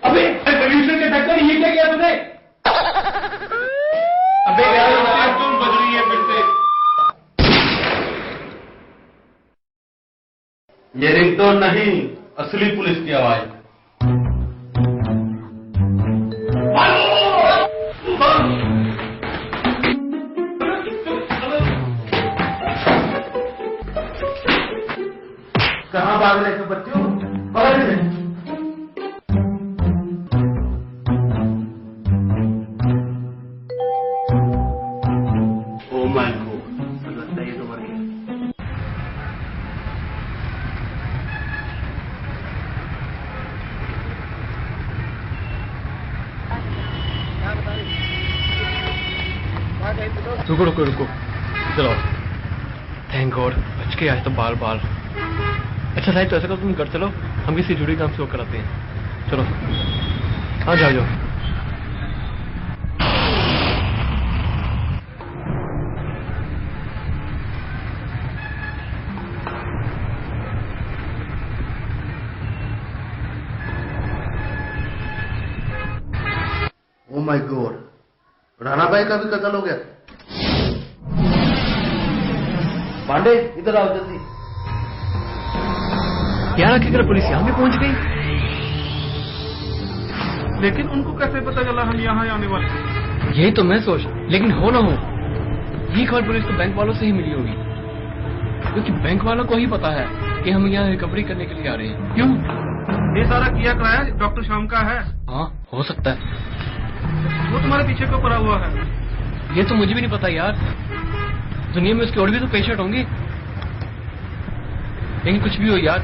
अबे सोल्यूशन के चक्कर ये क्या किया तूने? अबे यार तुम बज रही है फिर से। ये रिंगटोन नहीं, असली पुलिस की आवाज। कहाँ भाग रहे थे बच्चों? पकड़ ले। ओ माय गॉड, लगता है ये तो मर गया। रुको रुको रुको, चलो। थैंक गॉड, बच के आज तो बाल बाल। अच्छा साहिब, तो ऐसा करो तुम घर चलो, हम किसी जुड़ी काम से वो कराते हैं। चलो, हाँ जाओ जाओ। ओ माय गॉड, राणा भाई का भी कत्ल हो गया। पांडे इधर आओ जल्दी। यहाँ आखिर पुलिस यहाँ भी पहुंच गई। लेकिन उनको कैसे पता चला हम यहाँ आने वाले? यही तो मैं सोच, लेकिन हो ना हो ये खबर पुलिस को बैंक वालों से ही मिली होगी, क्योंकि बैंक वालों को ही पता है कि हम यहाँ रिकवरी करने के लिए आ रहे हैं। क्यों? ये सारा किया कराया डॉक्टर शाम का है। हाँ हो सकता है। वो तुम्हारे पीछे क्यों पड़ा हुआ है? ये तो मुझे भी नहीं पता यार, दुनिया में उसके और भी तो पेशेंट होंगे, लेकिन कुछ भी हो यार,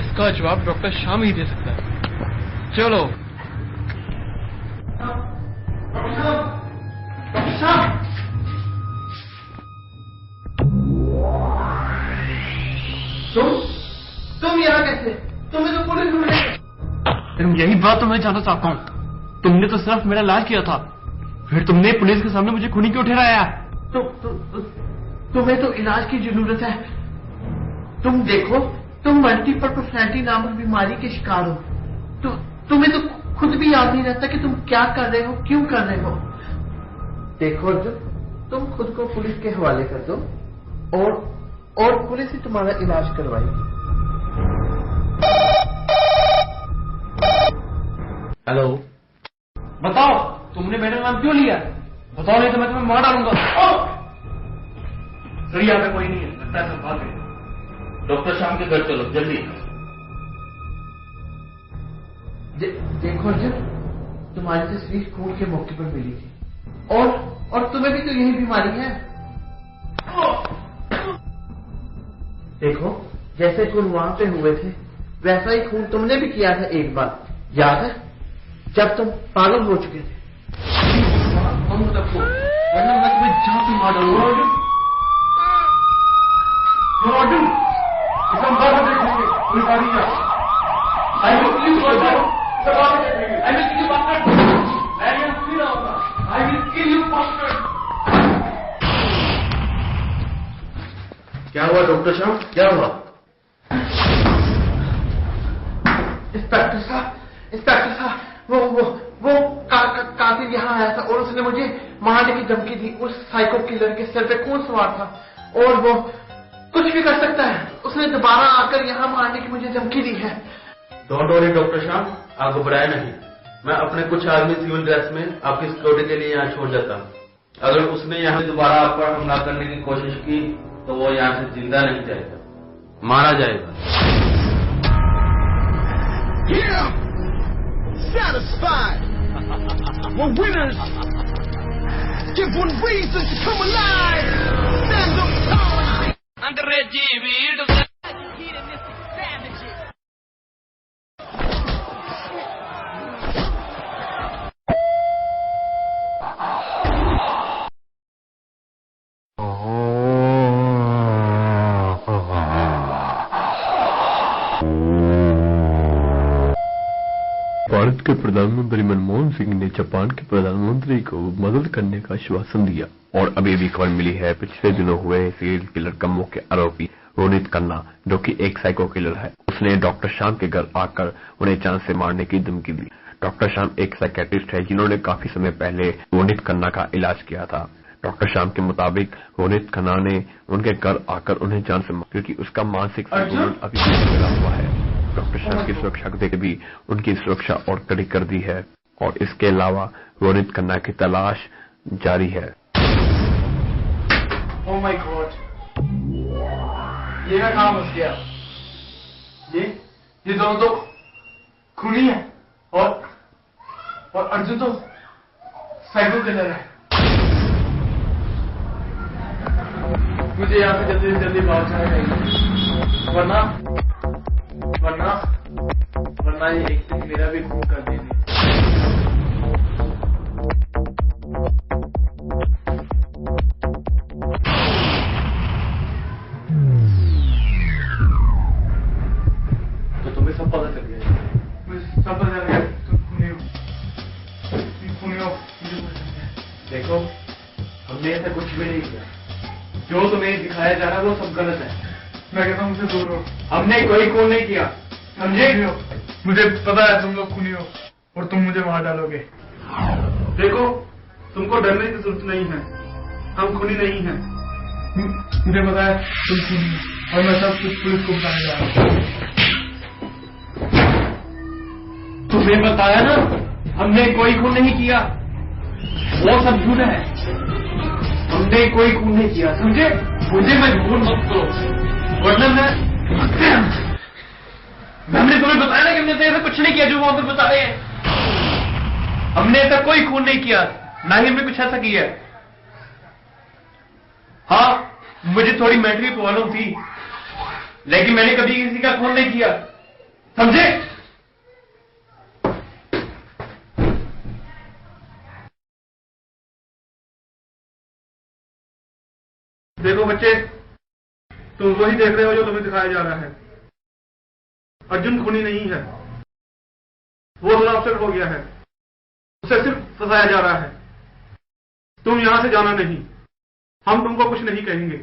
इसका जवाब डॉक्टर शाम ही दे सकता है। चलो। तुम यहाँ कैसे? तुम्हें तो पुलिस ढूंढ रही है। यही बात तो मैं जानना चाहता हूँ। तुमने तो सिर्फ मेरा इलाज किया था, फिर तुमने पुलिस के सामने मुझे खूनी क्यों ठहराया? तुम्हें तो इलाज की जरूरत है। तुम देखो, तुम मल्टीपल पर्सनैलिटी नामक बीमारी के शिकार हो। तुम्हें तो खुद भी याद नहीं रहता कि तुम क्या कर रहे हो, क्यों कर रहे हो। देखो अर्जुन, तुम खुद को पुलिस के हवाले कर दो और पुलिस ही तुम्हारा इलाज करवाएगी। हेलो, बताओ तुमने मेरा नाम क्यों लिया? बताओ, नहीं तो मैं तुम्हें मार डालूंगा। सर यहाँ पे कोई नहीं है, लगता है सब भाग गए। डॉक्टर शाम के घर चलो जल्दी। देखो अर्जुन, तुम्हारी तस्वीर खून के मौके पर मिली थी और तुम्हें भी तो यही बीमारी है। देखो, जैसे खून वहां पे हुए थे वैसा ही खून तुमने भी किया था एक बार, याद है? जब तुम पागल हो चुके थे। वरना मैं तुम्हें जहां से मार डालूंगा। अर्जुन, इसम बाहर देखेंगे, कोई गाड़ी है। I will kill you, bastard. I will kill you, bastard. मैं यहाँ नहीं रहूंगा। I will kill you, bastard. क्या हुआ डॉक्टर शाम, क्या हुआ? इंस्पेक्टर साहब, वो कातिल यहाँ आया था और उसने मुझे मारने की धमकी दी। उस साइको किलर के सिर पे कौन सवार था और वो कुछ भी कर सकता है। उसने दोबारा आकर यहाँ मारने की मुझे धमकी दी है। डोंट वरी डॉक्टर शाम, आप घबराए नहीं। मैं अपने कुछ आदमी सिविल ड्रेस में आपकी सिक्योरिटी के लिए यहाँ छोड़ जाता हूँ। अगर उसने यहाँ दोबारा आप पर हमला करने की कोशिश की तो वो यहाँ से जिंदा नहीं जाएगा, मारा जाएगा। Yeah! Satisfied! We're winners! Give one reason to come alive! Stand up tall! अंग्रेजी वीर भारत के प्रधानमंत्री मनमोहन सिंह ने जापान के प्रधानमंत्री को मदद करने का आश्वासन दिया। और अभी भी खबर मिली है पिछले दिनों हुए सीरियल किलर का मुख्य आरोपी रोनित खन्ना, जो कि एक साइको किलर है, उसने डॉक्टर शाम के घर आकर उन्हें जान से मारने की धमकी दी। डॉक्टर शाम एक साइकेट्रिस्ट है जिन्होंने काफी समय पहले रोनित खन्ना का इलाज किया था। डॉक्टर शाम के मुताबिक रोनित खन्ना ने उनके घर आकर उन्हें जान से मारा क्योंकि उसका मानसिक संतुलन अभी भी बिगड़ा हुआ है। डॉक्टर शाम की सुरक्षा देख भी उनकी सुरक्षा और कड़ी कर दी है और इसके अलावा रोनित खन्ना की तलाश जारी है। Oh my God! ये मैं कहाँ फंस गया? ये दोनों तो खूनी है और अर्जुन तो साइको किलर है। मुझे यहाँ से जल्दी से जल्दी बाहर जाना चाहिए, वरना ये एक दिन मेरा भी खून कर देंगे। तो तुम्हें सब पता चल गया? मुझे सब पता चल गया, तुम खूनी हो। देखो, हमने ऐसा कुछ भी नहीं किया। जो तुम्हें दिखाया जा रहा है वो सब गलत है। मैं कहता हूँ मुझसे दूर हो। हमने कोई खून नहीं किया, समझे? मुझे पता है तुम लोग खूनी हो और तुम मुझे मार डालोगे। देखो, तुमको डरने की जरूरत नहीं है, हम खूनी नहीं हैं। मुझे पता है तुम खूनी हो और मैं सब कुछ पुलिस को बताने जा रहा हूँ। तुम्हें बताया ना, हमने कोई खून नहीं किया, वो सब झूठ है। हमने कोई खून नहीं किया, समझे? मुझे मजबूर मत करो, वरना हमने तुम्हें बताया ना कि हमने ऐसा कुछ नहीं किया जो वहां पर बता रहे हैं। हमने ऐसा कोई खून नहीं किया, ना ही हमने कुछ ऐसा किया है। हाँ, मुझे थोड़ी मेंटली प्रॉब्लम थी, लेकिन मैंने कभी किसी का खून नहीं किया, समझे? देखो बच्चे, तुम वही देख रहे हो जो तुम्हें दिखाया जा रहा है। अर्जुन खूनी नहीं है, वो थोड़ा अपसेट हो गया है, उसे सिर्फ फंसाया जा रहा है। तुम यहां से जाना नहीं, हम तुमको कुछ नहीं कहेंगे।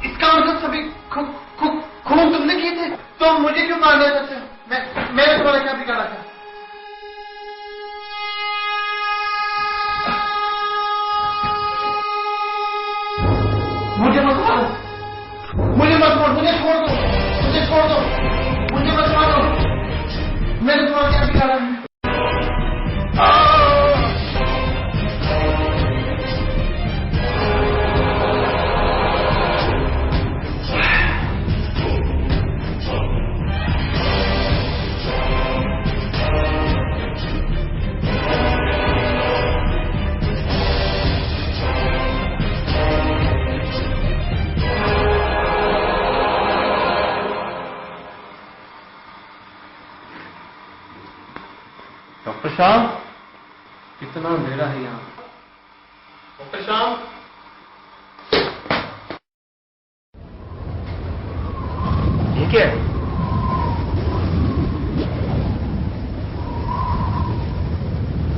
इसका मतलब सभी खून तुमने किए थे, तो मुझे क्यों मारना चाहते हो? मैंने तुम्हारा क्या बिगाड़ा था? मुझे मत मारो, मुझे मत मारो, मुझे छोड़ दो, मुझे छोड़ दो, मुझे मत मारो। मैंने तुम्हारा क्या बिगाड़ा है? डॉक्टर श्याम, कितना अंधेरा है यहाँ। डॉक्टर श्याम, ये क्या है?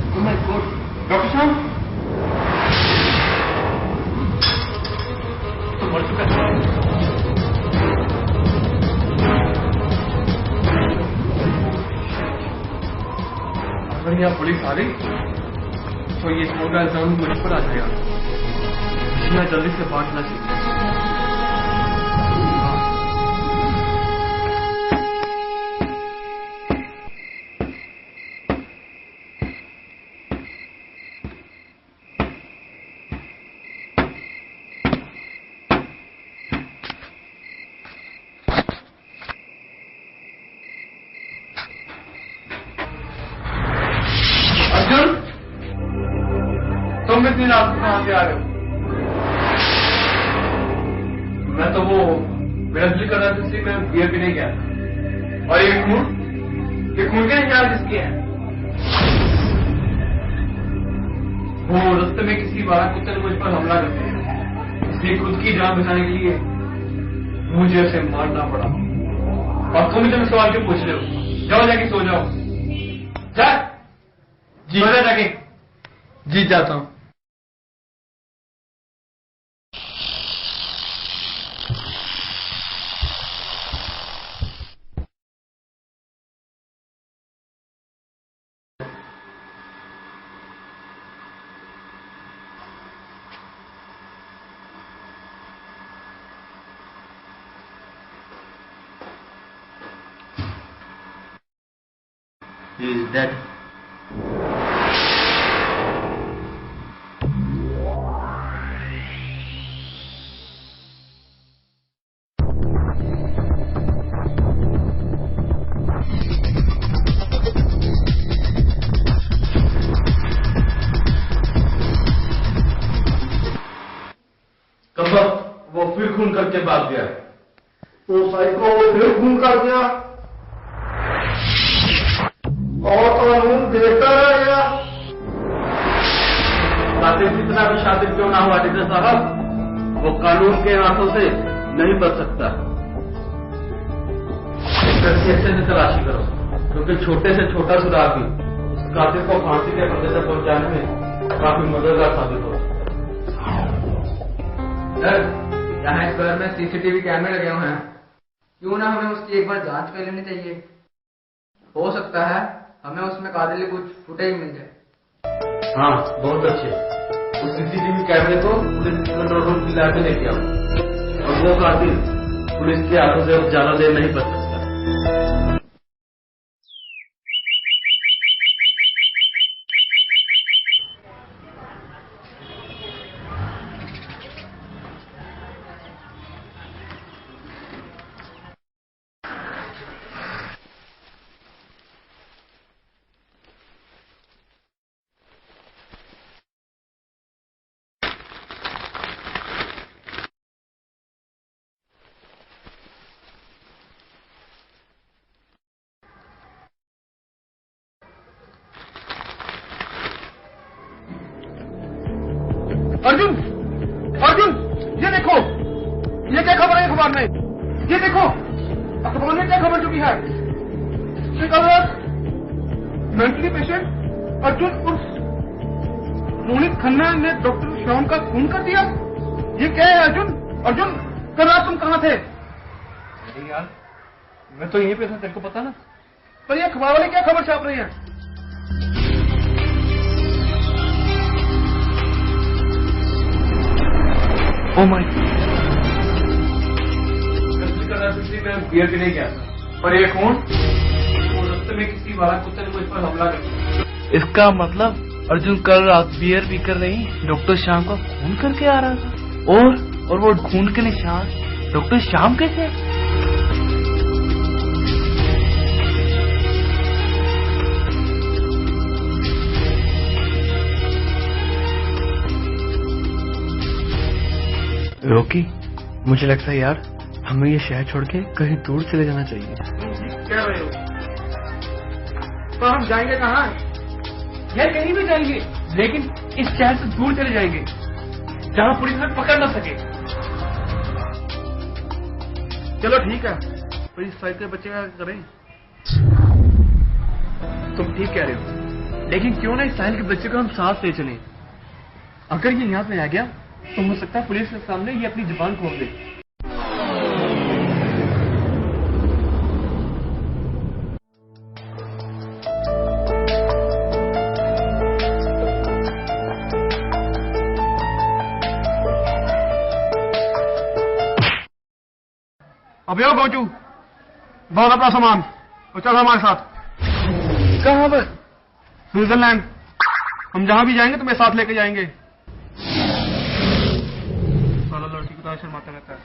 Oh my God, doctor Shyam तो मर चुका है। अगर यहाँ पुलिस आ गई तो ये पूरा इल्जाम मुझ पर आ जाएगा, इसलिए जल्दी से बांटना चाहिए। अर्जुन, तुम इतनी रात को कहां से आ रहे हो? मैं तो वो मेरा दिल कर रहा था, इसलिए मैं बियर पीने गया था। और ये खून के निशान किसके हैं? वो रास्ते में किसी बारह कुत्ते ने मुझ पर हमला कर दिया, इसलिए खुद की जान बचाने के लिए मुझे उसे मारना पड़ा। और तुम मुझे सवाल क्यों पूछ रहे हो? जाओ जाके सो जाओ। जा जी जाके। जी जाता हूँ। He is dead. वो फिर खून करके भाग गया। तो साइको फिर खून कर दिया और कानून देखता रहेगा। कातिल कितना भी शातिर क्यों ना हुआ ऑडिटर साहब, वो कानून के हाथों से नहीं बच सकता। अच्छे से तलाशी करो, क्योंकि छोटे से छोटा सुधार भी उस कातिल को फांसी के फंदे तक पहुंचाने में काफी मददगार साबित हो। यहाँ इस घर में सीसीटीवी कैमरे लगे हुए हैं, क्यों ना हमें उसकी एक बार जांच कर लेनी चाहिए। हो सकता है हमें उसमें कातिल की कुछ फुटेज मिल जाए। हाँ बहुत अच्छे, उस सीसीटीवी कैमरे को पुलिस कंट्रोल रूम की लैब में लेके आओ, और वो कातिल पुलिस के हाथों से ज्यादा देर नहीं बच सकता। अर्जुन, अर्जुन, ये देखो, ये क्या खबर है अखबार में? ये देखो, अखबार में क्या खबर चुकी है? कल रात मेंटली पेशेंट अर्जुन उर्फ रोनित खन्ना ने डॉक्टर श्याम का खून कर दिया। ये क्या है अर्जुन? अर्जुन, कल रात तुम कहाँ थे? अरे यार, मैं तो यहीं पे था, तेरे को पता ना। पर ये अखबार वाले क्या खबर छाप रही है? ओ माय मैं बियर पीने गया था, पर ये खून रास्ते में किसी बारह कुत्ते ने मुझ पर हमला कर दिया। इसका मतलब अर्जुन कल रात बियर पीकर नहीं, डॉक्टर श्याम का खून करके आ रहा था। और वो खून के निशान डॉक्टर श्याम के थे। रोकी, मुझे लगता है यार हमें ये शहर छोड़ के कहीं दूर चले जाना चाहिए। क्या रहे हो? तो हम जाएंगे कहाँ? यार कहीं भी जाएंगे, लेकिन इस शहर से दूर चले जाएंगे जहाँ पुलिस हमें पकड़ ना सके। चलो ठीक है, तो इस साइड के बच्चे का करें। तुम ठीक कह रहे हो, लेकिन क्यों ना इस साहिल के बच्चे को हम साथ ले चलें? अगर ये यहाँ पे आ गया तो हो सकता है पुलिस के सामने ये अपनी जुबान खोल दे। अब यो गोचू, बहुत अपना सामान और चल हमारे साथ। कहाँ पर? स्विट्जरलैंड। हम जहाँ भी जाएंगे तुम्हें साथ लेके जाएंगे। साला लड़की को तो शर्माता रहता है।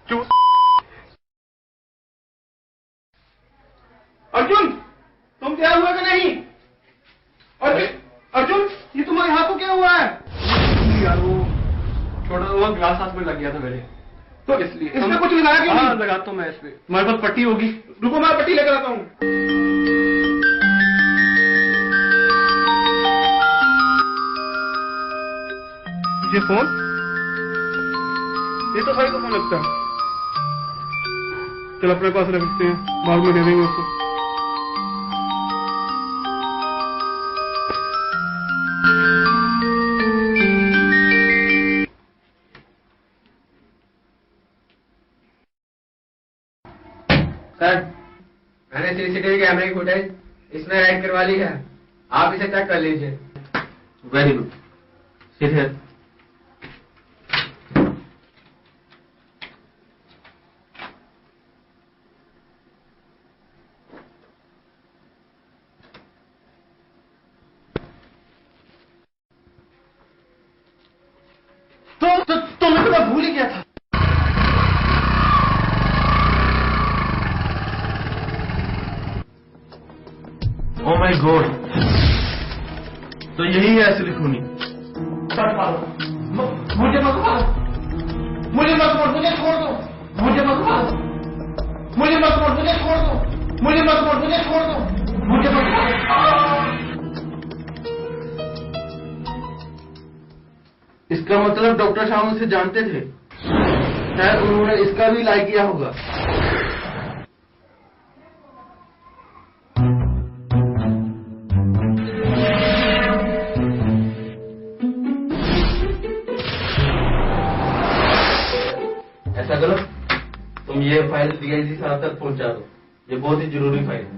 चुप। अर्जुन, तुम क्या हुआ कि नहीं? अर्जुन, ये तुम्हारे हाथ को क्या हुआ है? यार वो छोटा हुआ ग्लास हाथ में लग गया था मेरे। तो इसलिए इसमें कुछ लगाया क्यों? हाँ लगाता हूँ मैं इसमें। हमारे पास पट्टी होगी, रुको मैं पट्टी लेकर आता हूँ। ये फोन, ये तो भाई का फोन लगता है। चलो अपने पास रखते हैं, बाद में दे देंगे उसको। सर, मैंने सीसीटीवी कैमरे की फुटेज इसमें ऐड करवा ली है, आप इसे चेक कर लीजिए। वेरी गुड, सीधे तुम्हें तो मैं भूल ही गया था। ओ माय गॉड, तो यही है असली खूनी। मुझे मत मारो, मुझे मत मारो, मुझे छोड़ दो, मुझे मत मारो, मुझे मत मारो, मुझे छोड़ दो, मुझे मत मारो, मुझे छोड़ दो, मुझे मत मारो। इसका मतलब डॉक्टर शाह उसे जानते थे, शायद उन्होंने इसका भी इलाज किया होगा। ऐसा करो, तुम ये फाइल डीआईजी साहब तक पहुंचा दो, ये बहुत ही जरूरी फाइल है।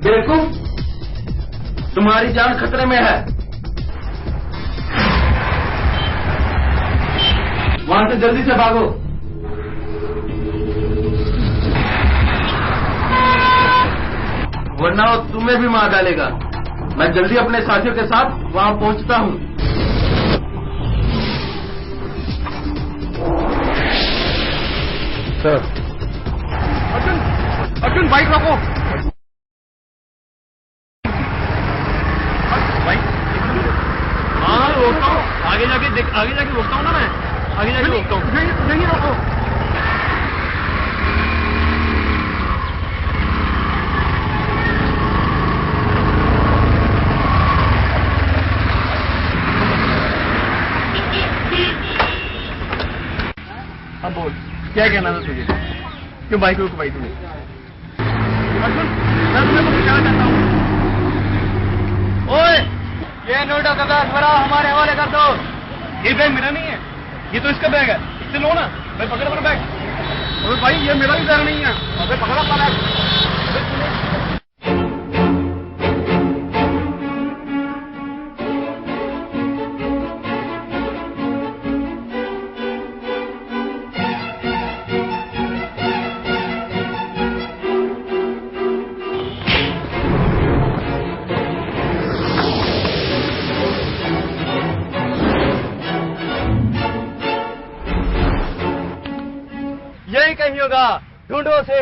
देखो, तुम्हारी जान खतरे में है, वहां से जल्दी से भागो। वरना वो तुम्हें भी मार डालेगा। मैं जल्दी अपने साथियों के साथ वहां पहुंचता हूं। सर, अर्जुन बाइक रोको। हाँ रोकता हूँ, आगे जाके रोकता हूँ ना मैं, आगे जाके रोकता हूँ। नहीं रोको। अब बोल, क्या कहना था तुझे? क्यों बाइक रोकवाई तूने? अर्जुन, मैं तुम्हें कुछ कहना चाहता हूँ। ओए, ये नोटा का बैग भरा हमारे हवाले कर दो। ये बैग मेरा नहीं है, ये तो इसका बैग है, इससे लो ना। भाई पकड़ अपना बैग। अबे भाई ये मेरा भी बैग नहीं है। अबे पकड़ अपना बैग। यही कहीं होगा, ढूंढो उसे।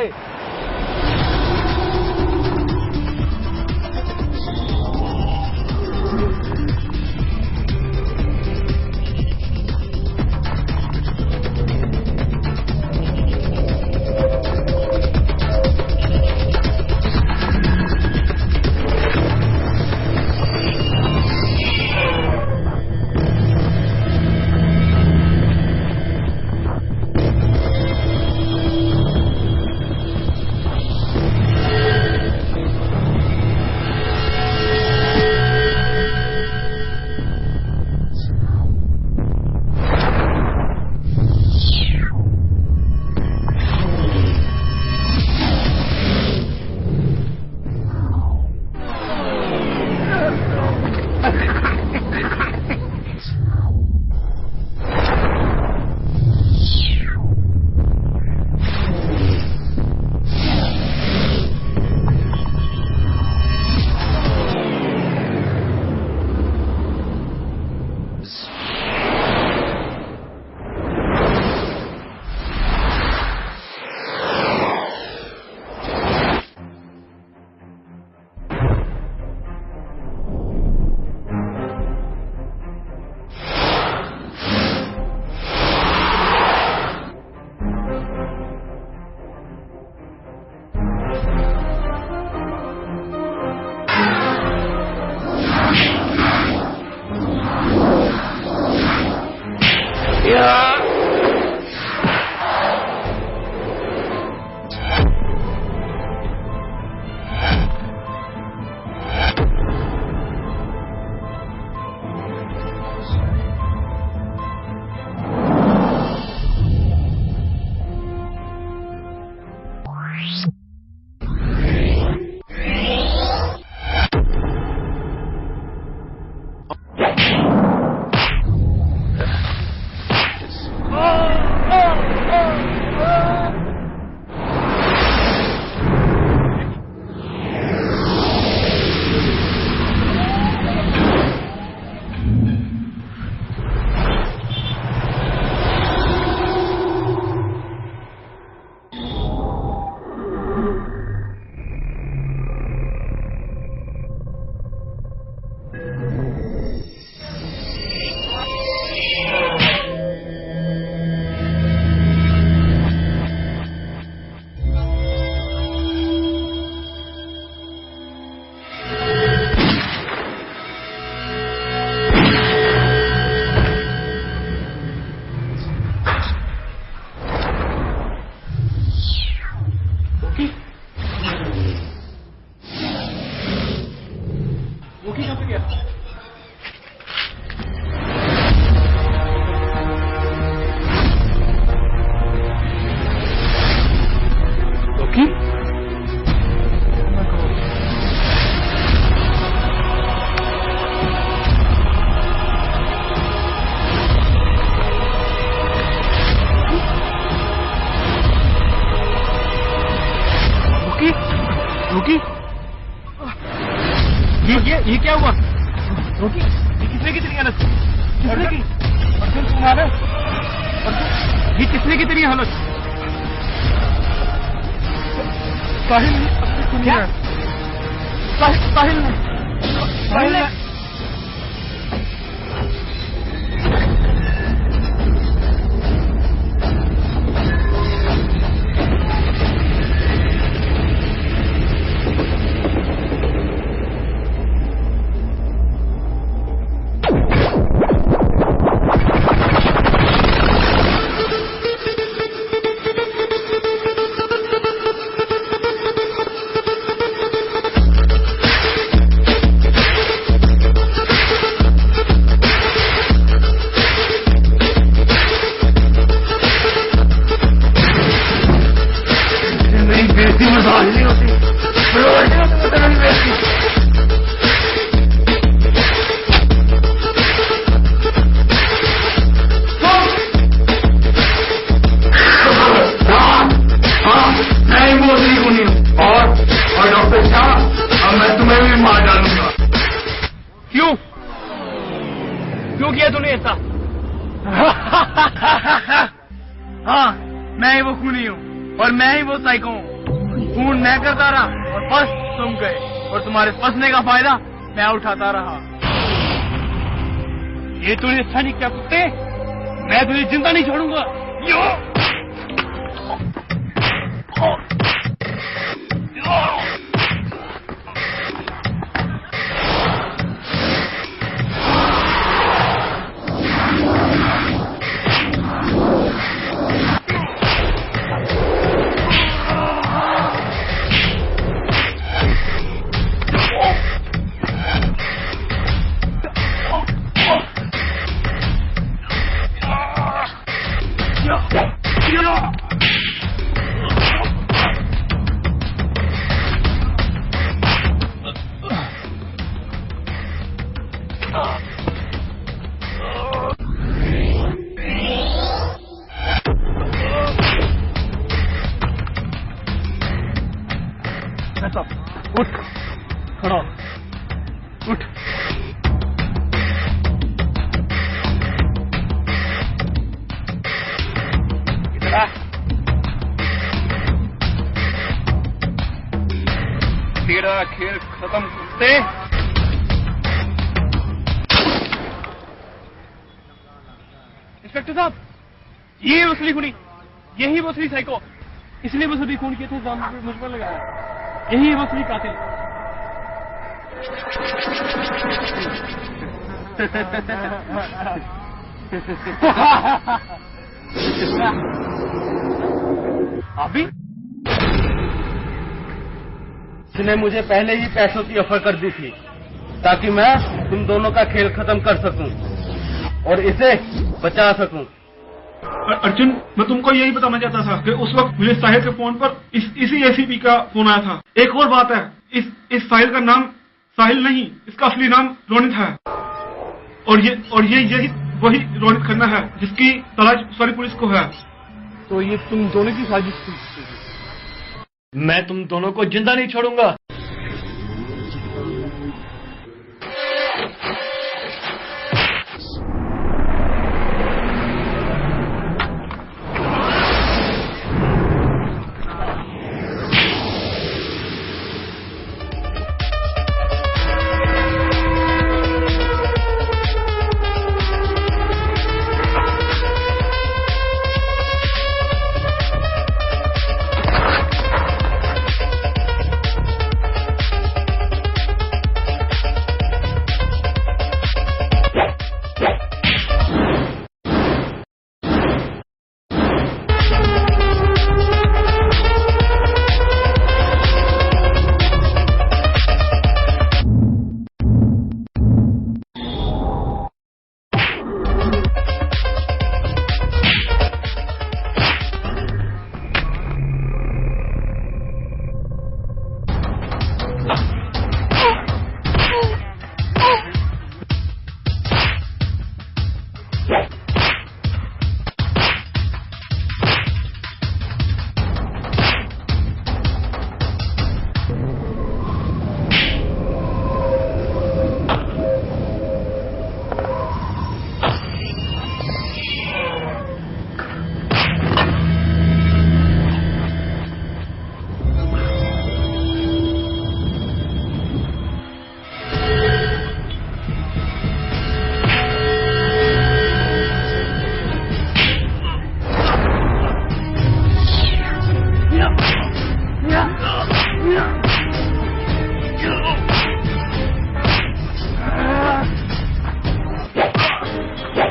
पे गया? रॉकी? रोकी, ये क्या हुआ? रोकी, ये किसने की तेरी हालत? किसने की? अर्जुन तुम्हारे? ये किसने की तेरी हालत? साहिल ने। क्या? साहिल ने। क्यों किया तूने ऐसा? हाँ, मैं ही वो खूनी हूँ और मैं ही वो साइको हूँ। खून मैं करता रहा और फंस तुम गए और तुम्हारे फंसने का फायदा मैं उठाता रहा। ये तूने अच्छा नहीं किया कुत्ते, मैं तुझे जिंदा नहीं छोड़ूंगा। उठ, खड़ा उठ। इतना तेरा खेल खत्म कुत्ते। इंस्पेक्टर साहब, ये असली खूनी, यही वो असली साइको, इसलिए वो सभी खून किए थे, मुझ पर लगाया। यही वो असली कातिल। अभी इसने मुझे पहले ही पैसों की ऑफर कर दी थी ताकि मैं तुम दोनों का खेल खत्म कर सकूं और इसे बचा सकूं। अर्जुन, मैं तुमको यही बताना चाहता था कि उस वक्त मुझे साहिल के फोन पर इसी एसीपी का फोन आया था। एक और बात है, इस साहिल का नाम साहिल नहीं, इसका असली नाम रोनित है और यही वही रोनित खन्ना है जिसकी तलाश सारी पुलिस को है। तो ये तुम दोनों की साजिश थी? मैं तुम दोनों को जिंदा नहीं छोड़ूंगा।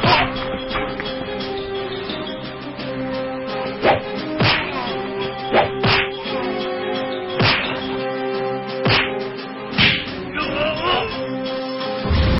Talk